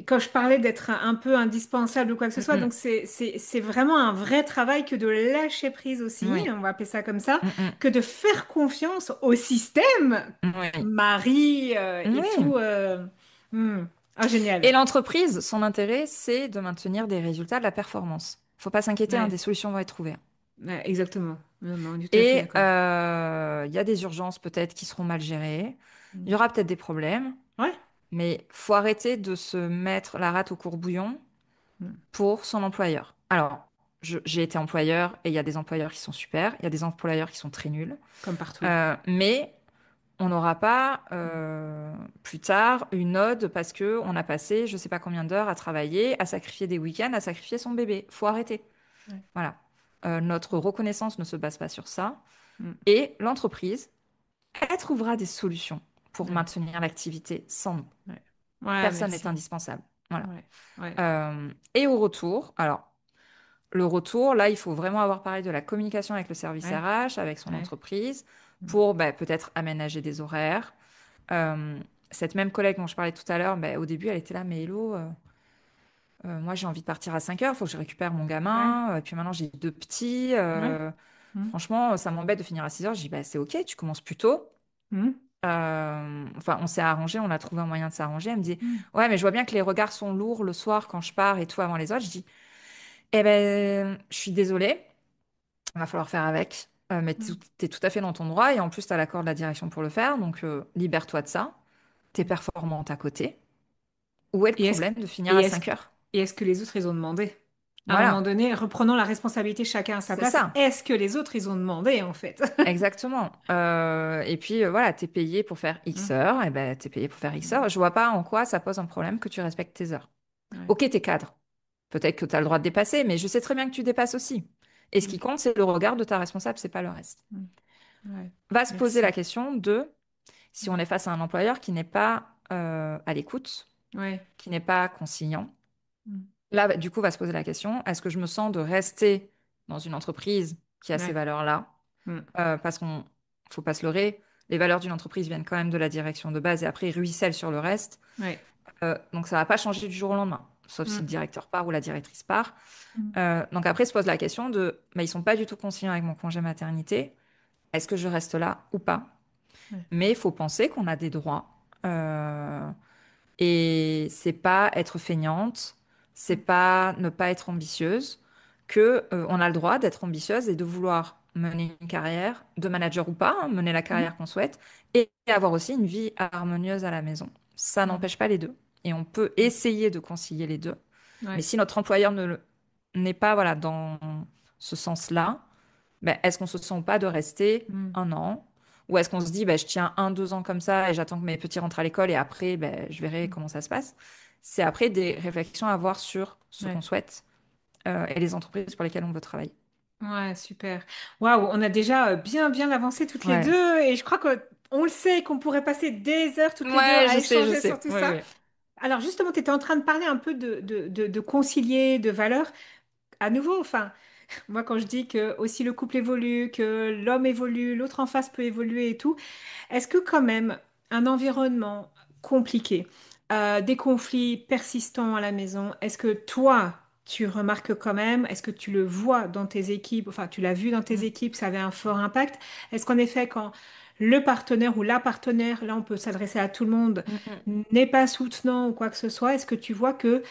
Quand je parlais d'être un peu indispensable ou quoi que ce hmm, soit, donc c'est vraiment un vrai travail que de lâcher prise hmm, aussi, oui. on va appeler ça comme ça, Hmm, que de faire confiance au système, hmm, oui. mari et Oui. tout. Hmm. Ah, Et génial. l'entreprise, son intérêt, c'est de maintenir des résultats de la performance. Faut pas s'inquiéter, hein, Ouais, des solutions vont être trouvées. ouais, exactement. Non, non, tout à fait Et d'accord. il y a des urgences peut-être qui seront mal gérées. Il Hmm. y aura peut-être des problèmes, Ouais. mais faut arrêter de se mettre la rate au courbouillon Hmm. pour son employeur. Alors, j'ai été employeur et il y a des employeurs qui sont super, il y a des employeurs qui sont très nuls. Comme partout. Mais on n'aura pas plus tard une ode parce que on a passé je sais pas combien d'heures à travailler, à sacrifier des week-ends, à sacrifier son bébé. Faut arrêter. Ouais. Voilà. Notre reconnaissance ne se base pas sur ça. Hmm. Et l'entreprise, elle trouvera des solutions pour Ouais. maintenir l'activité sans nous. Ouais. Ouais, Personne n'est merci. indispensable. Voilà. Ouais. Ouais. Et au retour, alors, le retour, là, il faut vraiment avoir pareil de la communication avec le service Ouais. RH, avec son Ouais. entreprise, Hmm. pour bah, peut-être aménager des horaires. Euh, cette même collègue dont je parlais tout à l'heure, bah, au début, elle était là, mais hello, Moi, j'ai envie de partir à 5 heures, il faut que je récupère mon Ouais. gamin. Et puis maintenant, j'ai deux petits. Ouais. Mm. Franchement, ça m'embête de finir à 6 heures. Je dis, bah, c'est OK, tu commences plus tôt. Mm. Enfin, on s'est arrangé, on a trouvé un moyen de s'arranger. Elle me dit, Mm. ouais, mais je vois bien que les regards sont lourds le soir quand je pars et tout avant les autres. Je dis, eh ben, je suis désolée, il va falloir faire avec. Mais Mm. t'es tout à fait dans ton droit et en plus, t'as l'accord de la direction pour le faire. Donc, libère-toi de ça. T'es performante à côté. Où est le Et est-ce problème de finir et à est-ce 5 heures? et est-ce que les autres ils ont demandé? À un moment Voilà, donné, reprenons la responsabilité chacun à sa c'est place. ça. Est-ce que les autres ils ont demandé en fait? Exactement. Et puis voilà, t'es payé pour faire X Mm. heures, et ben t'es payé pour faire X Mm. heures. Je vois pas en quoi ça pose un problème que tu respectes tes heures. Ouais. Ok, t'es cadre. Peut-être que t'as le droit de dépasser, mais je sais très bien que tu dépasses aussi. Et ce qui Mm. compte, c'est le regard de ta responsable, c'est pas le reste. Mm. Ouais. Va se poser la Merci. question de si on Mm. est face à un employeur qui n'est pas à l'écoute, Ouais. qui n'est pas conciliant. Mm. Là, du coup, va se poser la question, est-ce que je me sens de rester dans une entreprise qui a ces Ouais. valeurs-là? Mm. Parce qu'on faut pas se leurrer, les valeurs d'une entreprise viennent quand même de la direction de base et après ils ruissellent sur le reste. Ouais. Donc ça va pas changer du jour au lendemain, sauf si le Mm. directeur part ou la directrice part. Mm. Donc après se pose la question de, mais ils sont pas du tout conciliants avec mon congé maternité. Est-ce que je reste là ou pas? Ouais. Mais il faut penser qu'on a des droits. Euh, et c'est pas être feignante, c'est Mm. pas ne pas être ambitieuse, que on a le droit d'être ambitieuse et de vouloir mener une carrière de manager ou pas, hein, mener la Mm. carrière qu'on souhaite, et avoir aussi une vie harmonieuse à la maison. Ça Mm. n'empêche pas les deux. Et on peut essayer de concilier les deux. Mais Ouais. si notre employeur n'est pas voilà, dans ce sens-là, ben, est-ce qu'on se sent pas de rester Mm. un an? Ou est-ce qu'on se dit, ben, je tiens un, 2 ans comme ça et j'attends que mes petits rentrent à l'école et après, ben, je verrai Mm. comment ça se passe? C'est après des réflexions à avoir sur ce qu'on Ouais. souhaite et les entreprises pour lesquelles on veut travailler. Ouais, super. Waouh, on a déjà bien avancé toutes les Ouais. deux et je crois qu'on le sait qu'on pourrait passer des heures toutes les deux Ouais, à je échanger sur sais. tout Oui, ça. oui. Alors justement, tu étais en train de parler un peu de concilier, de valeurs. À nouveau, enfin, moi quand je dis que aussi le couple évolue, que l'homme évolue, l'autre en face peut évoluer et tout, est-ce que quand même un environnement compliqué, des conflits persistants à la maison, est-ce que toi, tu remarques quand même, est-ce que tu le vois dans tes équipes, enfin tu l'as vu dans tes Mm, équipes, ça avait un fort impact? Est-ce qu'en effet, quand le partenaire ou la partenaire, là on peut s'adresser à tout le monde, mm, mm. n'est pas soutenant ou quoi que ce soit, est-ce que tu vois que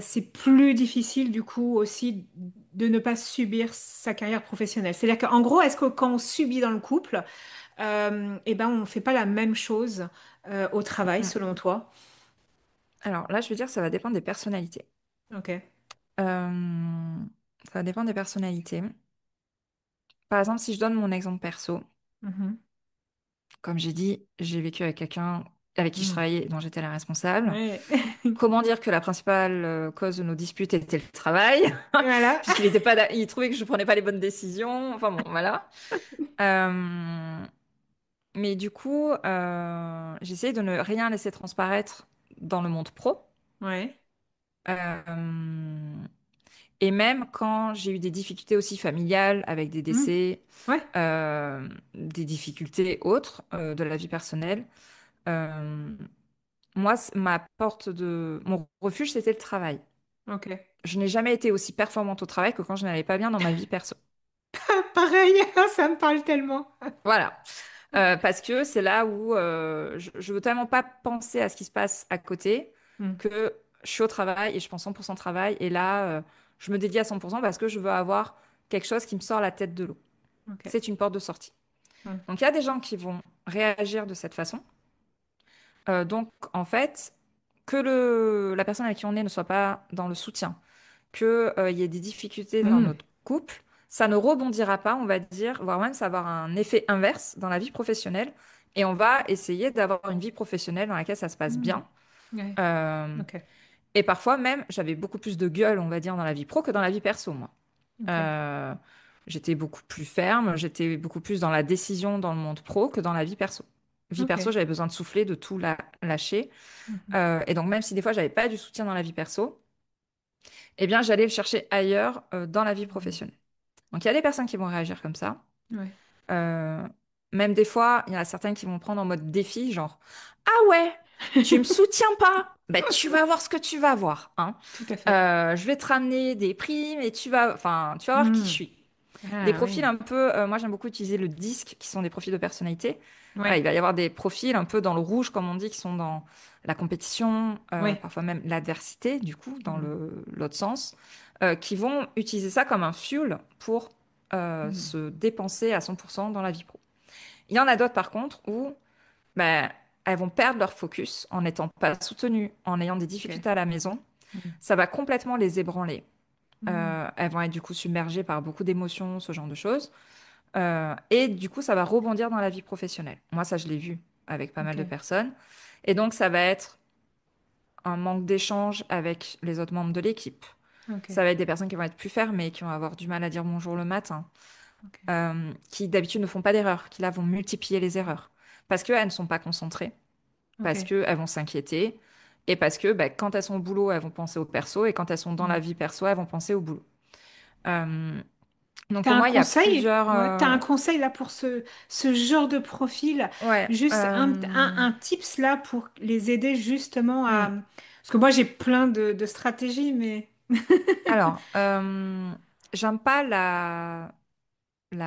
c'est plus difficile du coup aussi de ne pas subir sa carrière professionnelle? C'est-à-dire qu'en gros, est-ce que quand on subit dans le couple, eh ben, on ne fait pas la même chose au travail, Mm. selon toi. Alors là, je veux dire, ça va dépendre des personnalités. Ok. Euh, Ça va dépendre des personnalités. Par exemple, si je donne mon exemple perso, Mhm. comme j'ai dit, j'ai vécu avec quelqu'un avec qui je Mhm. travaillais et dont j'étais la responsable. Ouais. Comment dire que la principale cause de nos disputes était le travail, Voilà. puisqu'il était pas, il trouvait que je prenais pas les bonnes décisions. Enfin bon, voilà. Euh, mais du coup, j'essayais de ne rien laisser transparaître dans le monde pro. Ouais. Euh, et même quand j'ai eu des difficultés aussi familiales avec des Mhm. décès, Ouais. des difficultés autres de la vie personnelle, euh, moi, ma porte de mon refuge, c'était le travail. Ok. Je n'ai jamais été aussi performante au travail que quand je n'allais pas bien dans ma vie perso. Pareil, ça me parle tellement. Voilà. Parce que c'est là où je veux tellement pas penser à ce qui se passe à côté Mhm. que je suis au travail et je pense 100% travail. Et là, je me dédie à 100% parce que je veux avoir quelque chose qui me sort la tête de l'eau. Ok. C'est une porte de sortie. Mhm. Donc il y a des gens qui vont réagir de cette façon. Donc en fait, que la personne avec qui on est ne soit pas dans le soutien, qu'il y ait des difficultés dans Mhm. notre couple, ça ne rebondira pas, on va dire, voire même ça va avoir un effet inverse dans la vie professionnelle. Et on va essayer d'avoir une vie professionnelle dans laquelle ça se passe Mhm. bien. Ouais. Euh, Ok. et parfois même, j'avais beaucoup plus de gueule, on va dire, dans la vie pro que dans la vie perso, moi. Ok. Euh, J'étais beaucoup plus ferme, j'étais beaucoup plus dans la décision dans le monde pro que dans la vie perso. Vie Ok. perso, j'avais besoin de souffler, de tout lâcher. Mhm. Et donc, même si des fois, j'avais pas du soutien dans la vie perso, eh bien, j'allais le chercher ailleurs, dans la vie Mhm. professionnelle. Donc, il y a des personnes qui vont réagir comme ça. Ouais. Euh, Même des fois, il y en a certaines qui vont prendre en mode défi, genre, ah ouais, tu me soutiens pas. bah, tu vas voir ce que tu vas voir, hein. Tout à fait. Je vais te ramener des primes et enfin, tu vas voir qui je Hmm. suis. Des Ah profils oui. un peu, moi j'aime beaucoup utiliser le disque, qui sont des profils de personnalité. Voilà, Ouais. il va y avoir des profils un peu dans le rouge, comme on dit, qui sont dans la compétition, Oui. parfois même l'adversité, du coup, dans Hmm. l'autre sens, qui vont utiliser ça comme un fuel pour Hmm. se dépenser à 100% dans la vie pro. Il y en a d'autres, par contre, où ben, elles vont perdre leur focus en n'étant pas soutenues, en ayant des Ok. difficultés à la maison. Hmm. Ça va complètement les ébranler. Hmm. Elles vont être du coup submergées par beaucoup d'émotions, ce genre de choses. Et du coup, ça va rebondir dans la vie professionnelle. Moi, ça, je l'ai vu avec pas mal de Ok. personnes. Et donc, ça va être un manque d'échange avec les autres membres de l'équipe. Ok. Ça va être des personnes qui vont être plus fermées, qui vont avoir du mal à dire bonjour le matin, Ok. qui d'habitude ne font pas d'erreurs, qui là vont multiplier les erreurs. Parce qu'elles ne sont pas concentrées, parce Ok. qu'elles vont s'inquiéter, et parce que bah, quand elles sont au boulot, elles vont penser au perso, et quand elles sont dans la Hmm. vie perso, elles vont penser au boulot. Euh, donc T'as pour un moi, il y a conseil? plusieurs... Ouais, t'as un conseil là pour ce genre de profil? Ouais. Juste un tips là pour les aider justement à... Hmm. Parce que moi j'ai plein de stratégies, mais... Alors, j'aime pas la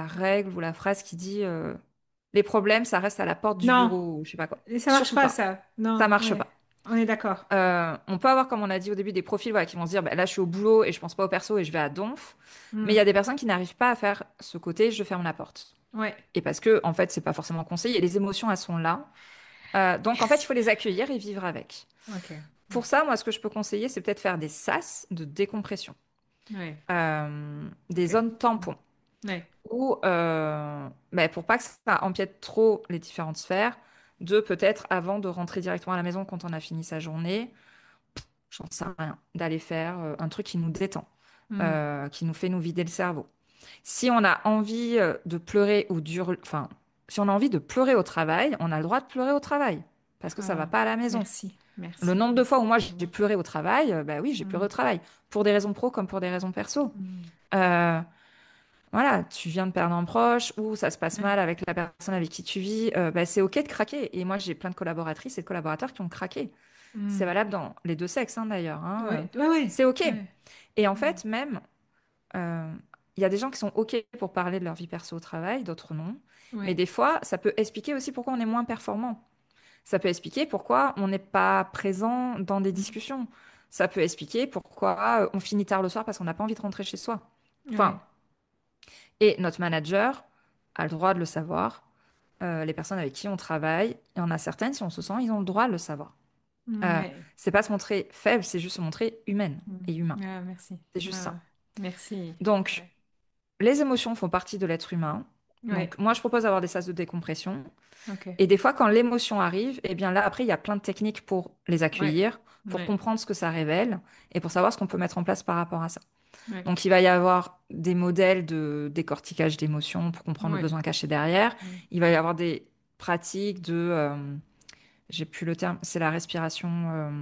règle ou la phrase qui dit les problèmes, ça reste à la porte du Non, bureau ou je sais pas quoi. et ça marche Surtout pas pas. ça. Ça Non, marche ouais. pas. On est d'accord. On peut avoir, comme on a dit au début, des profils voilà, qui vont se dire bah, là, je suis au boulot et je pense pas au perso et je vais à donf. Mais il y Hmm. a des personnes qui n'arrivent pas à faire ce côté je ferme la porte. Ouais. Et parce que, en fait, c'est pas forcément conseillé. Les émotions, elles sont là. Donc, en fait, il Merci. faut les accueillir et vivre avec. Ok. Pour ça, moi, ce que je peux conseiller, c'est peut-être faire des sas de décompression, Ouais. des Ok. zones tampons. Ouais. Ou ben, pour pas que ça empiète trop les différentes sphères, de peut-être avant de rentrer directement à la maison quand on a fini sa journée, j'en sais rien, d'aller faire un truc qui nous détend, Hmm. qui nous fait nous vider le cerveau. Si on a envie de pleurer enfin, si on a envie de pleurer au travail, on a le droit de pleurer au travail parce que ça va Ah, pas à la maison. merci. Le Merci. nombre de fois où moi j'ai pleuré au travail, bah oui, j'ai pleuré Hmm. au travail pour des raisons pro comme pour des raisons perso. Hmm. Euh, voilà, tu viens de perdre un proche ou ça se passe Ouais. mal avec la personne avec qui tu vis, bah, c'est OK de craquer. Et moi, j'ai plein de collaboratrices et de collaborateurs qui ont craqué. C'est Hmm. valable dans les deux sexes, hein, d'ailleurs, hein. Ouais. Ouais, ouais. C'est OK. Ouais. Et en Hmm. fait, même, euh, il y a des gens qui sont OK pour parler de leur vie perso au travail, d'autres non. Mais Ouais. des fois, ça peut expliquer aussi pourquoi on est moins performant. Ça peut expliquer pourquoi on n'est pas présent dans des Hmm. discussions. Ça peut expliquer pourquoi on finit tard le soir parce qu'on n'a pas envie de rentrer chez soi. Enfin, Ouais. et notre manager a le droit de le savoir. Les personnes avec qui on travaille, il y en a certaines, si on se sent, ils ont le droit de le savoir. Euh, Ouais. c'est pas se montrer faible, c'est juste se montrer humaine Hmm. et humain. Ah, merci. C'est juste Ah, ça. merci. Donc, Ouais. les émotions font partie de l'être humain. Ouais. Donc, moi, je propose d'avoir des sas de décompression. Ok. Et des fois, quand l'émotion arrive, eh bien là, après, il y a plein de techniques pour les Ouais. accueillir, pour Ouais. comprendre ce que ça révèle et pour savoir ce qu'on peut mettre en place par rapport à ça. Ouais. Donc, il va y avoir des modèles de décortiquage d'émotions pour comprendre le Ouais. besoin caché derrière. Ouais. Il va y avoir des pratiques j'ai plus le terme, c'est la respiration,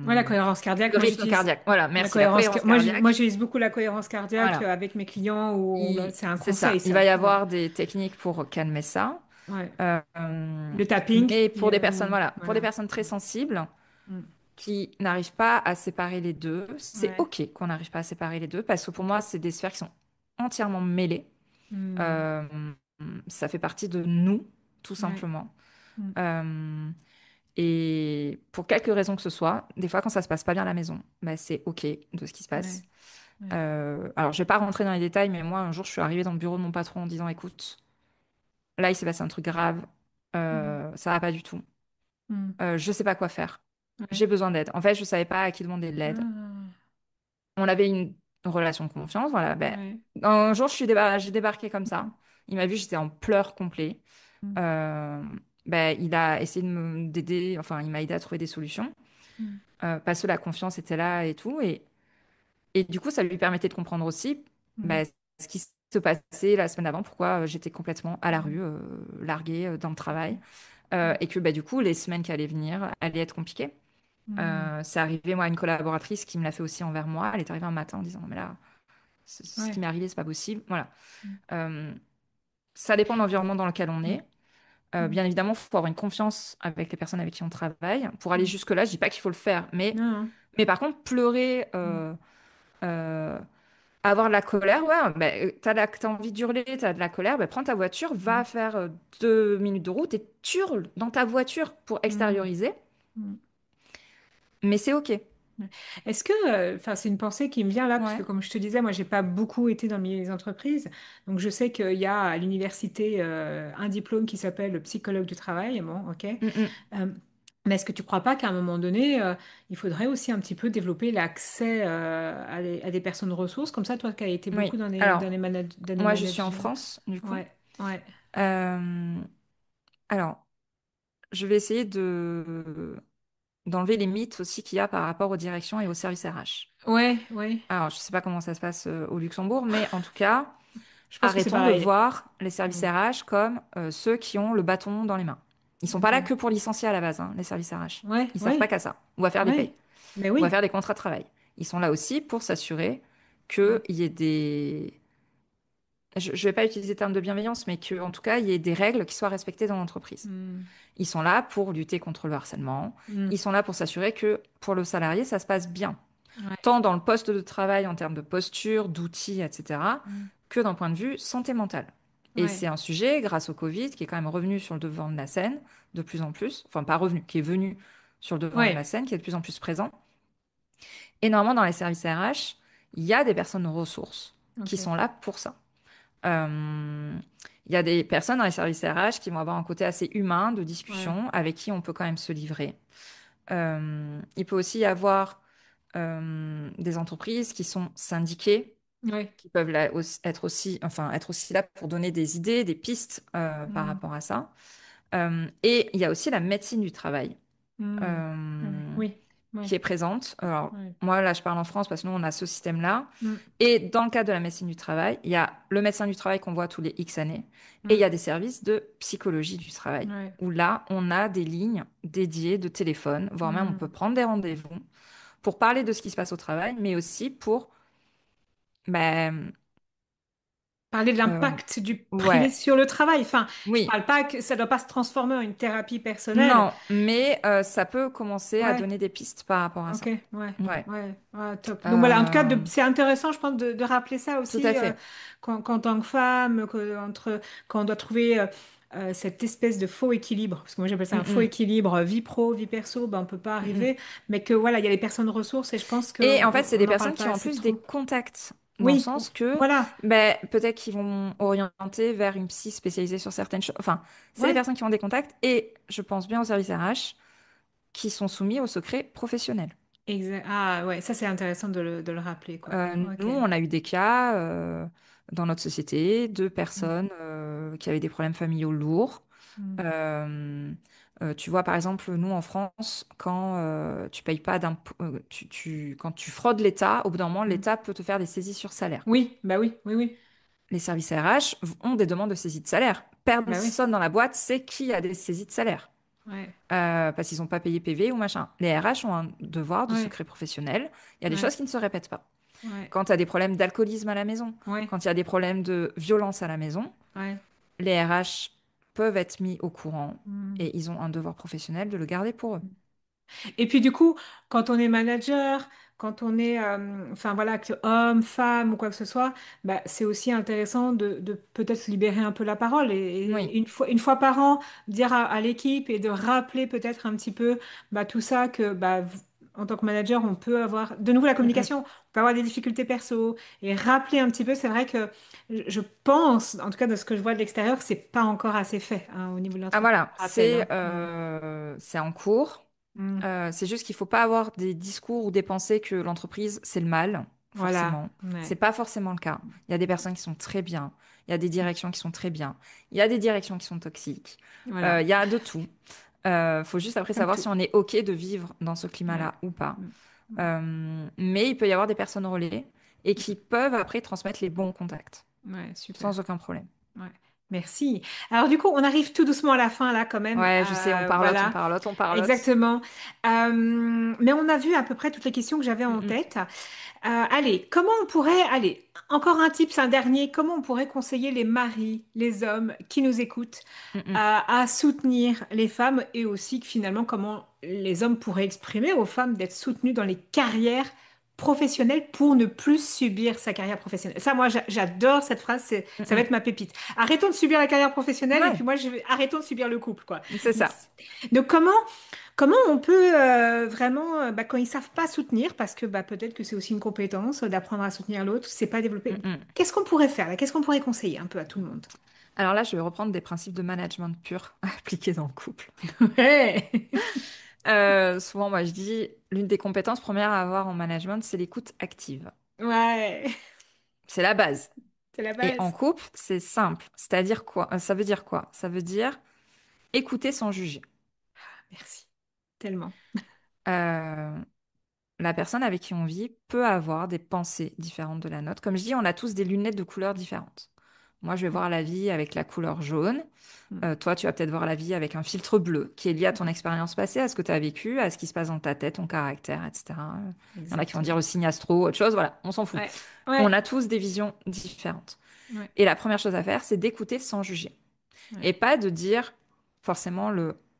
Ouais, la cohérence cardiaque, le moi rythme j'utilise cardiaque. Voilà, la merci, la cohérence. cohérence Moi, cardiaque. j'utilise beaucoup la cohérence cardiaque Voilà, avec mes clients c'est un c'est conseil, ça. Il va ça. y Ouais. avoir des techniques pour calmer ça. Ouais. Euh, Le tapping, mais pour des personnes, ou voilà, pour des voilà. personnes très sensibles, Mm. qui n'arrivent pas à séparer les deux. C'est Ouais. OK qu'on n'arrive pas à séparer les deux parce que pour Ok. moi, c'est des sphères qui sont entièrement mêlées. Mm. Euh, Ça fait partie de nous, tout Ouais. simplement. Mm. Euh, et pour quelque raison que ce soit, des fois, quand ça se passe pas bien à la maison, bah, c'est OK de ce qui se Ouais. passe. Ouais. Alors, je vais pas rentrer dans les détails, mais moi, un jour, je suis arrivée dans le bureau de mon patron en disant, écoute, là, il s'est passé un truc grave, Mm. ça va pas du tout. Mm. Je sais pas quoi faire. Ouais. J'ai besoin d'aide. En fait, je savais pas à qui demander de l'aide. Ah. On avait une relation de confiance, voilà. Ben, Ouais. un jour, j'ai débarqué comme ça. Il m'a vu, j'étais en pleurs complets. Mm. Euh, ben, il a essayé d'aider, enfin, il m'a aidé à trouver des solutions. Mm. Parce que la confiance était là et tout. Et du coup, ça lui permettait de comprendre aussi Mm. ben, ce qui se passait la semaine avant, pourquoi j'étais complètement à la Mm. rue, larguée dans le Ok. travail. Ouais. Et que ben, du coup, les semaines qui allaient venir allaient être compliquées. Mm. C'est arrivé, moi, à une collaboratrice qui me l'a fait aussi envers moi. Elle est arrivée un matin en disant, non, mais là, ce qui Ouais. m'est arrivé, c'est pas possible. Voilà. Mm. Euh, Ça dépend de l'environnement dans lequel on Ouais. est. Mm. Bien évidemment, il faut avoir une confiance avec les personnes avec qui on travaille. Pour aller Mm. jusque-là, je dis pas qu'il faut le faire, Non. mais par contre, pleurer, Non. euh, avoir de la colère, ouais, bah, t'as envie d'hurler, t'as de la colère, bah, prends ta voiture, va Mm. faire 2 minutes de route et tu hurles dans ta voiture pour Mm. extérioriser, Mm. mais c'est OK. Ouais. Est-ce que, enfin, c'est une pensée qui me vient là, parce que Ouais. comme je te disais, moi, j'ai pas beaucoup été dans le milieu des entreprises, donc je sais qu'il y a à l'université un diplôme qui s'appelle psychologue du travail. Bon, ok. Mm, mm. Mais est-ce que tu crois pas qu'à un moment donné, il faudrait aussi un petit peu développer l'accès à des personnes ressources, comme ça, toi qui as été Oui. beaucoup Alors, dans les moi, je suis en managers. France, du coup. Ouais, ouais, Euh, alors, je vais essayer d'enlever les mythes aussi qu'il y a par rapport aux directions et aux services RH. ouais, ouais. Alors, je sais pas comment ça se passe au Luxembourg, mais en tout cas, Je pense que c'est arrêtons de pareil. voir les services Mm. RH comme ceux qui ont le bâton dans les mains. Ils sont pas là Ok. que pour licencier à la base, hein, les services RH. Ouais, Ils servent pas ouais, qu'à ça. On va faire des payes, ouais. Mais on va oui. faire des contrats de travail. Ils sont là aussi pour s'assurer qu'il Ouais. y ait des... Je ne vais pas utiliser le terme de bienveillance, mais qu'en tout cas, il y ait des règles qui soient respectées dans l'entreprise. Mm. Ils sont là pour lutter contre le harcèlement. Mm. Ils sont là pour s'assurer que pour le salarié, ça se passe bien, Ouais. tant dans le poste de travail en termes de posture, d'outils, etc., Mm. que d'un point de vue santé mentale. Et c'est Ouais. un sujet, grâce au Covid, qui est quand même revenu sur le devant de la scène de plus en plus, enfin pas revenu, qui est venu sur le devant de la Ouais. scène, qui est de plus en plus présent. Et normalement, dans les services RH, il y a des personnes ressources qui Ok. sont là pour ça. Euh, Il y a des personnes dans les services RH qui vont avoir un côté assez humain de Ouais. discussion avec qui on peut quand même se livrer. Il peut aussi y avoir des entreprises qui sont syndiquées, Ouais. qui peuvent être aussi là pour donner des idées, des pistes par Mm. rapport à ça. Et il y a aussi la médecine du travail Mm. Ouais. euh, Oui. Ouais. qui est présente. Alors, Ouais. moi, là, je parle en France parce que nous, on a ce système-là. Mm. Et dans le cadre de la médecine du travail, il y a le médecin du travail qu'on voit tous les X années. Et il y Mm. a des services de psychologie du travail, Ouais. où là, on a des lignes dédiées de téléphone, voire même on peut Mm. prendre des rendez-vous pour parler de ce qui se passe au travail, mais aussi pour... Ben, Parler de euh, l'impact du privé ouais, sur le travail. Enfin, je oui, parle pas que ça doit pas se transformer en une thérapie personnelle. non, mais ça peut commencer à Ouais. donner des pistes par rapport à Ok. ça. Ouais. Ouais. Ouais. Ouais, top. Donc voilà, en tout cas, Euh, c'est intéressant, je pense, de rappeler ça Tout à aussi fait. qu'en tant que femme, quand on doit trouver cette espèce de faux équilibre, parce que moi j'appelle ça Mm, un faux mm, équilibre vie pro, vie perso, ben, on peut pas mm, mm. arriver, mais que voilà, il y a les personnes ressources et je pense Et en fait, qu'on c'est on des n'en parle personnes qui pas ont en assez plus des trop. contacts, dans le Oui, sens que voilà. ben, peut-être qu'ils vont orienter vers une psy spécialisée sur certaines choses. Enfin, c'est des Ouais. personnes qui ont des contacts et je pense bien aux services RH qui sont soumis au secret professionnel. Ah ouais, ça c'est intéressant de le rappeler, quoi. Nous, Ok. on a eu des cas dans notre société de Mm, personnes qui avaient des problèmes familiaux lourds. mm, Euh, Tu vois, par exemple, nous en France, quand tu payes pas d'impôts, quand tu fraudes l'État, au bout d'un moment, mm. l'État peut te faire des saisies sur salaire. Oui, bah oui, oui, oui. Les services RH ont des demandes de saisie de salaire. Bah oui. Personne dans la boîte sait qui a des saisies de salaire. Ouais, Parce qu'ils n'ont pas payé PV ou machin. Les RH ont un devoir de ouais, secret professionnel. Il y a des ouais, choses qui ne se répètent pas. ouais, Quand tu as des problèmes d'alcoolisme à la maison, ouais, quand il y a des problèmes de violence à la maison, ouais. les RH peuvent être mis au courant Mm. et ils ont un devoir professionnel de le garder pour eux. Et puis du coup, quand on est manager, quand on est, enfin voilà, que homme, femme ou quoi que ce soit, bah, c'est aussi intéressant de peut-être libérer un peu la parole Oui. et une fois par an, dire à l'équipe et de rappeler peut-être un petit peu bah, tout ça que bah, en tant que manager, on peut avoir de nouveau la Mm, mm. communication, on peut avoir des difficultés perso et rappeler un petit peu. C'est vrai que je pense, en tout cas de ce que je vois de l'extérieur, que c'est pas encore assez fait hein, au niveau de Ah l'entreprise. voilà, Rappel, hein. c'est en cours. Mm. C'est juste qu'il faut pas avoir des discours ou des pensées que l'entreprise, c'est le mal, Voilà. forcément. C'est Ouais. pas forcément le cas. Il y a des personnes qui sont très bien. Il y a des directions qui sont très bien. Il y a des directions qui sont toxiques. Voilà. Il y a de tout. Faut juste après Comme savoir tout. si on est OK de vivre dans ce Ouais. climat-là ou pas. Mm. Ouais. Mais il peut y avoir des personnes relais et qui peuvent après transmettre les bons contacts, Ouais, super. sans aucun problème. Ouais. Merci. Alors du coup, on arrive tout doucement à la fin là quand même. Ouais, je sais, on parlote, on Voilà, parlote, on parlote. exactement. Mais on a vu à peu près toutes les questions que j'avais Mm, en mm. tête. Allez, comment on pourrait, allez, encore un tip, c'est un dernier. Comment on pourrait conseiller les maris, les hommes qui nous écoutent Mm, mm, à soutenir les femmes et aussi que finalement comment les hommes pourraient exprimer aux femmes d'être soutenues dans les carrières professionnelles pour ne plus subir sa carrière professionnelle. Ça, moi, j'adore cette phrase. mm, Ça va être mm. ma pépite. Arrêtons de subir la carrière professionnelle et puis Ouais, moi, arrêtons de subir le couple, quoi. c'est Donc, ça. comment on peut vraiment, bah, quand ils savent pas soutenir, parce que bah, peut-être que c'est aussi une compétence d'apprendre à soutenir l'autre, c'est pas développé. Mm, mm. Qu'est-ce qu'on pourrait faire là? Qu'est-ce qu'on pourrait conseiller un peu à tout le monde? Alors là, je vais reprendre des principes de management pur appliqués dans le couple. Ouais, Souvent, moi, je dis, l'une des compétences premières à avoir en management, c'est l'écoute active. ouais, C'est la base. c'est la Et en base. couple, c'est simple. C'est-à-dire quoi? Ça veut dire quoi? Ça veut dire écouter sans juger. Merci, tellement. Euh, la personne avec qui on vit peut avoir des pensées différentes de la nôtre. Comme je dis, on a tous des lunettes de couleurs différentes. Moi, je vais Ouais. voir la vie avec la couleur jaune. Mm, Toi, tu vas peut-être voir la vie avec un filtre bleu qui est lié à ton ouais, expérience passée, à ce que tu as vécu, à ce qui se passe dans ta tête, ton caractère, etc. Il y en a qui vont dire exactement. le signe astro, autre chose, voilà, on s'en fout. Ouais, On ouais, a tous des visions différentes. ouais, Et la première chose à faire, c'est d'écouter sans juger. ouais. Et pas de dire forcément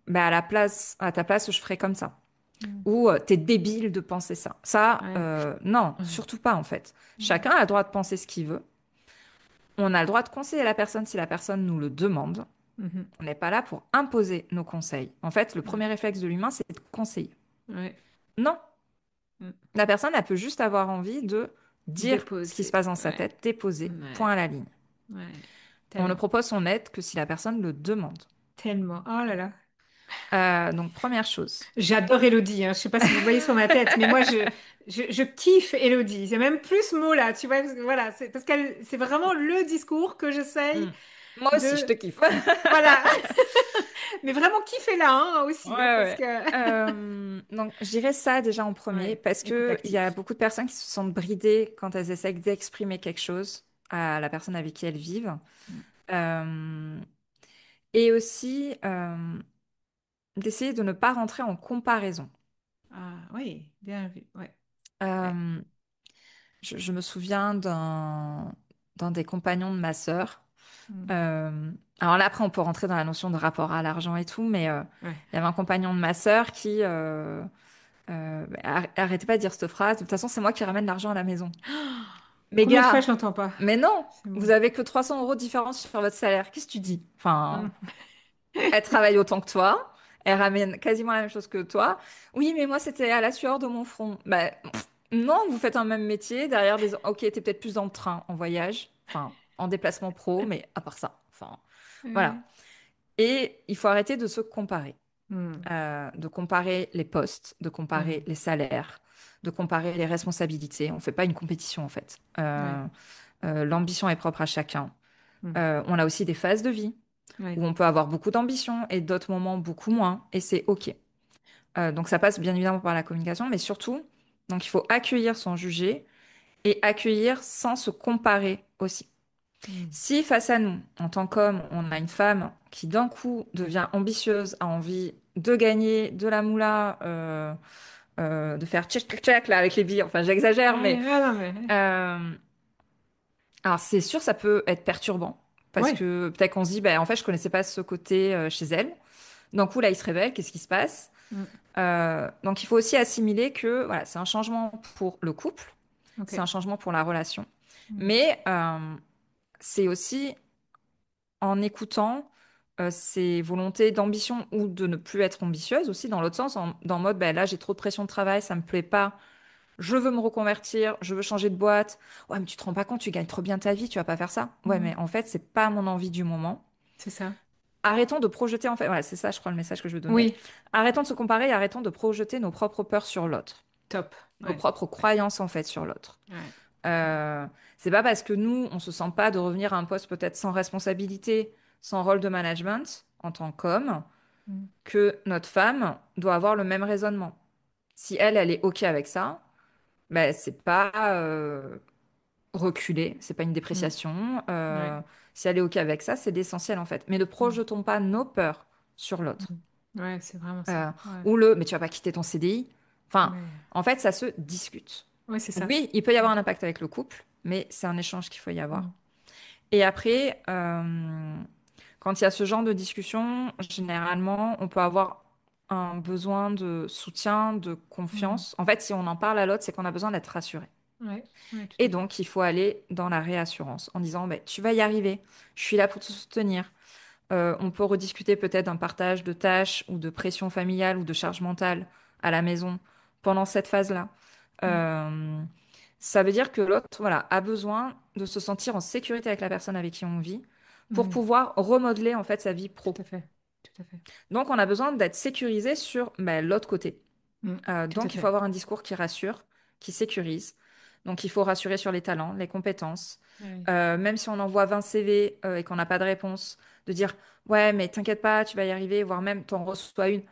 bah à la place, à ta place, je ferais comme ça. Mm, Ou t'es débile de penser ça. Ça, ouais, non, ouais, surtout pas en fait. mm, Chacun a le droit de penser ce qu'il veut. On a le droit de conseiller la personne si la personne nous le demande. mhm, On n'est pas là pour imposer nos conseils. En fait, le ouais, premier réflexe de l'humain, c'est de conseiller. ouais, Non, mm. la personne, elle peut juste avoir envie de dire ce qui se Déposer. passe dans sa Ouais, tête, déposer, point ouais, à la ligne. ouais. On ne Tellement, propose son aide que si la personne le demande. tellement. Oh là là. Donc, première chose. J'adore Elodie, hein. Je sais pas si vous voyez sur ma tête, mais moi je kiffe Elodie. C'est même plus ce mot-là, tu vois. Voilà, c'est parce qu'elle, c'est vraiment le discours que j'essaye Hmm. Moi aussi, je de, te kiffe. Ouais, voilà, mais vraiment kiffer là hein, aussi, hein, parce ouais. que Donc, je dirais ça déjà en premier, ouais, parce écoute que il y a active. beaucoup de personnes qui se sentent bridées quand elles essaient d'exprimer quelque chose à la personne avec qui elles vivent. Mm. Euh, et aussi d'essayer de ne pas rentrer en comparaison. Ah oui, bien vu, ouais, ouais. Euh, je me souviens d'un des compagnons de ma sœur. Mm. Euh, alors là, après, on peut rentrer dans la notion de rapport à l'argent et tout, mais Ouais. il y avait un compagnon de ma sœur qui arrêtez pas de dire cette phrase. De toute façon, c'est moi qui ramène l'argent à la maison. Mais Combien de fois je gars, l'entends pas? mais non, C'est vous bon. avez que 300 € de différence sur votre salaire. Qu'est-ce que tu dis? Enfin, Mm. elle travaille autant que toi. Elle ramène quasiment la même chose que toi. Oui, mais moi, c'était à la sueur de mon front. Bah, non, vous faites un même métier. Derrière des... Ok, t'es peut-être plus dans le train, en voyage. Enfin, en déplacement pro, mais à part ça. Enfin, Ouais. voilà. Et il faut arrêter de se comparer. Mm. De comparer les postes, de Ouais. comparer les salaires, de comparer les responsabilités. On ne fait pas une compétition, en fait. Ouais. L'ambition est propre à chacun. Mm. On a aussi des phases de vie Ouais. où on peut avoir beaucoup d'ambition et d'autres moments beaucoup moins, et c'est OK. Donc ça passe bien évidemment par la communication, mais surtout, donc il faut accueillir sans juger et accueillir sans se comparer aussi. Mm. Si face à nous, en tant qu'homme, on a une femme qui d'un coup devient ambitieuse, a envie de gagner de la moula, de faire tchac tchac tchac là avec les billes, enfin j'exagère, mais Ouais, ah non, mais... euh, alors c'est sûr ça peut être perturbant parce Ouais. que peut-être qu'on se dit, ben en fait je connaissais pas ce côté chez elle. D'un coup là il se révèle, qu'est-ce qui se passe? Mm. Donc il faut aussi assimiler que voilà c'est un changement pour le couple, Ok. c'est un changement pour la relation, Mm. mais c'est aussi en écoutant ses volontés d'ambition ou de ne plus être ambitieuse aussi dans l'autre sens, dans le mode ben là j'ai trop de pression de travail, ça me plaît pas, je veux me reconvertir, je veux changer de boîte. Ouais, mais tu te rends pas compte, tu gagnes trop bien ta vie, tu vas pas faire ça. Ouais, Mm. mais en fait, c'est pas mon envie du moment. C'est ça. Arrêtons de projeter en fait, voilà, c'est ça, je crois, le message que je veux donner. Oui. Arrêtons de se comparer et arrêtons de projeter nos propres peurs sur l'autre, Top. nos Ouais. propres Ouais. croyances en fait sur l'autre. Ouais. Ouais. Euh, c'est pas parce que nous, on se sent pas de revenir à un poste peut-être sans responsabilité, sans rôle de management en tant qu'homme, Mm. que notre femme doit avoir le même raisonnement. Si elle, elle est OK avec ça, ben c'est pas reculer, c'est pas une Mm. dépréciation. Ouais. Si elle est OK avec ça, c'est l'essentiel en fait. Mais ne Mm. projetons pas nos peurs sur l'autre. Mm. Ouais, c'est vraiment ça. Euh, Ouais. ou le, mais tu vas pas quitter ton CDI. Enfin, Ouais. en fait, ça se discute. Ouais, c'est ça. Oui, il peut y Mm. avoir un impact avec le couple. mais c'est un échange qu'il faut y avoir. Mm. Et après, quand il y a ce genre de discussion, généralement, on peut avoir un besoin de soutien, de Mm. confiance. En fait, si on en parle à l'autre, c'est qu'on a besoin d'être rassuré. Ouais, ouais, tout Et à fait. donc, il faut aller dans la réassurance en disant, ben, tu vas y arriver, je suis là pour te soutenir. On peut rediscuter peut-être d'un partage de tâches ou de pression familiale ou de charge mentale à la maison pendant cette phase-là. Mm. Euh, Ça veut dire que l'autre, voilà, a besoin de se sentir en sécurité avec la personne avec qui on vit pour Mm. pouvoir remodeler en fait sa vie Tout pro. à fait. Tout à fait. Donc, on a besoin d'être sécurisé sur ben, l'autre côté. Mm. Tout à Donc, il faut fait. avoir un discours qui rassure, qui sécurise. Donc, il faut rassurer sur les talents, les compétences. Ouais. Même si on envoie 20 CV et qu'on n'a pas de réponse, de dire, ouais, mais t'inquiète pas, tu vas y arriver, voire même t'en reçois une.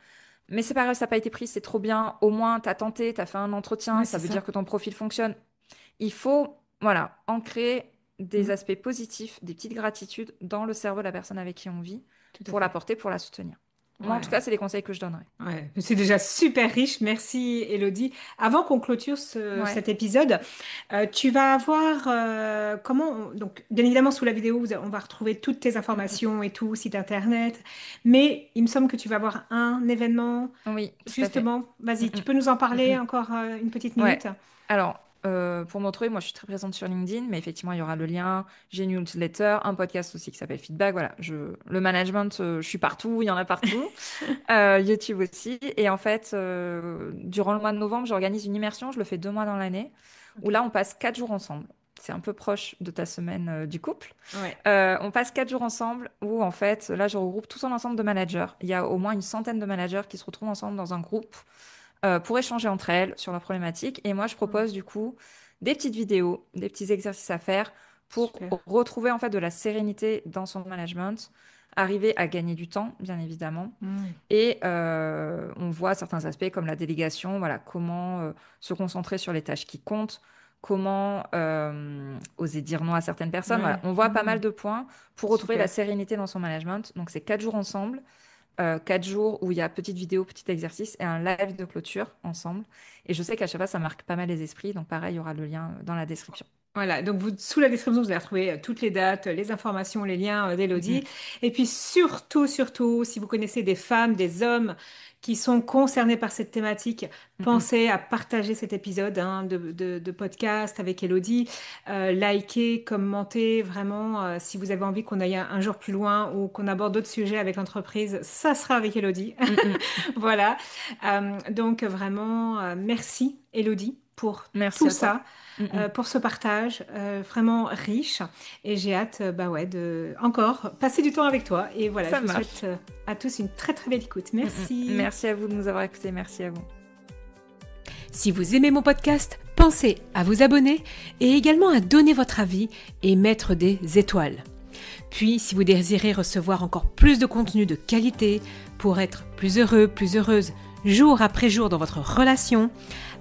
Mais c'est pas grave, ça n'a pas été pris, c'est trop bien. Au moins, t'as tenté, t'as fait un entretien, Ouais, ça c'est veut ça. dire que ton profil fonctionne. Il faut, voilà, ancrer des Mm. aspects positifs, des petites gratitudes dans le cerveau de la personne avec qui on vit Tout à pour la fait. porter, pour la soutenir. Moi, en tout cas, Ouais. c'est les conseils que je donnerais. Ouais, c'est déjà super riche. Merci, Elodie. Avant qu'on clôture Ouais. cet épisode, tu vas avoir donc bien évidemment sous la vidéo, on va retrouver toutes tes Mm, mm. informations et tout, site internet. Mais il me semble que tu vas avoir un événement. Oui, tout à fait. Justement, Mm, vas-y, tu mm. peux nous en Mm, parler mm. encore une petite Ouais. minute? Alors, pour me retrouver, moi, je suis très présente sur LinkedIn, mais effectivement, il y aura le lien. J'ai une newsletter, un podcast aussi qui s'appelle Feedback. Voilà, le management, je suis partout, il y en a partout. YouTube aussi. Et en fait, durant le mois de novembre, j'organise une immersion. Je le fais 2 mois dans l'année, où Ok. là, on passe 4 jours ensemble. C'est un peu proche de ta semaine du couple. Ouais. On passe 4 jours ensemble, où en fait, là, je regroupe tout un ensemble de managers. Il y a au moins une centaine de managers qui se retrouvent ensemble dans un groupe pour échanger entre elles sur leurs problématiques. Et moi, je Mm. propose du coup des petites vidéos, des petits exercices à faire pour Super. retrouver en fait de la sérénité dans son management, arriver à gagner du temps, bien évidemment. Mm. Et on voit certains aspects comme la délégation, voilà, comment se concentrer sur les tâches qui comptent, comment oser dire non à certaines personnes. Voilà, Ouais. on voit pas mal Mm. de points pour retrouver la Super. sérénité dans son management. Donc, c'est 4 jours ensemble. 4 jours où il y a petite vidéo, petit exercice et un live de clôture ensemble. Et je sais qu'à chaque fois, ça marque pas mal les esprits. Donc pareil, il y aura le lien dans la description. Voilà, donc sous la description, vous allez retrouver toutes les dates, les informations, les liens Mm, d'Elodie. mm, Et puis surtout, surtout, si vous connaissez des femmes, des hommes qui sont concernés par cette thématique, mm, mm. pensez à partager cet épisode de podcast avec Elodie. Likez, commentez, vraiment, si vous avez envie qu'on aille un jour plus loin ou qu'on aborde d'autres sujets avec l'entreprise, ça sera avec Elodie. Mm, mm. Voilà. Donc vraiment, merci Elodie pour Merci tout à toi. ça, Mm, mm. pour ce partage vraiment riche. Et j'ai hâte, bah ouais, de encore passer du temps avec toi. Et voilà, je Ça vous souhaite marche. à tous une très très belle écoute. Mm, mm. Merci. Merci à vous de nous avoir écoutés. Merci à vous. Si vous aimez mon podcast, pensez à vous abonner et également à donner votre avis et mettre des étoiles. Puis, si vous désirez recevoir encore plus de contenu de qualité pour être plus heureux, plus heureuse, jour après jour dans votre relation,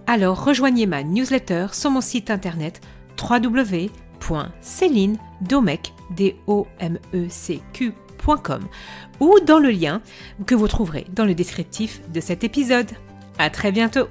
alors rejoignez ma newsletter sur mon site internet www.celinedomec.com ou dans le lien que vous trouverez dans le descriptif de cet épisode. À très bientôt!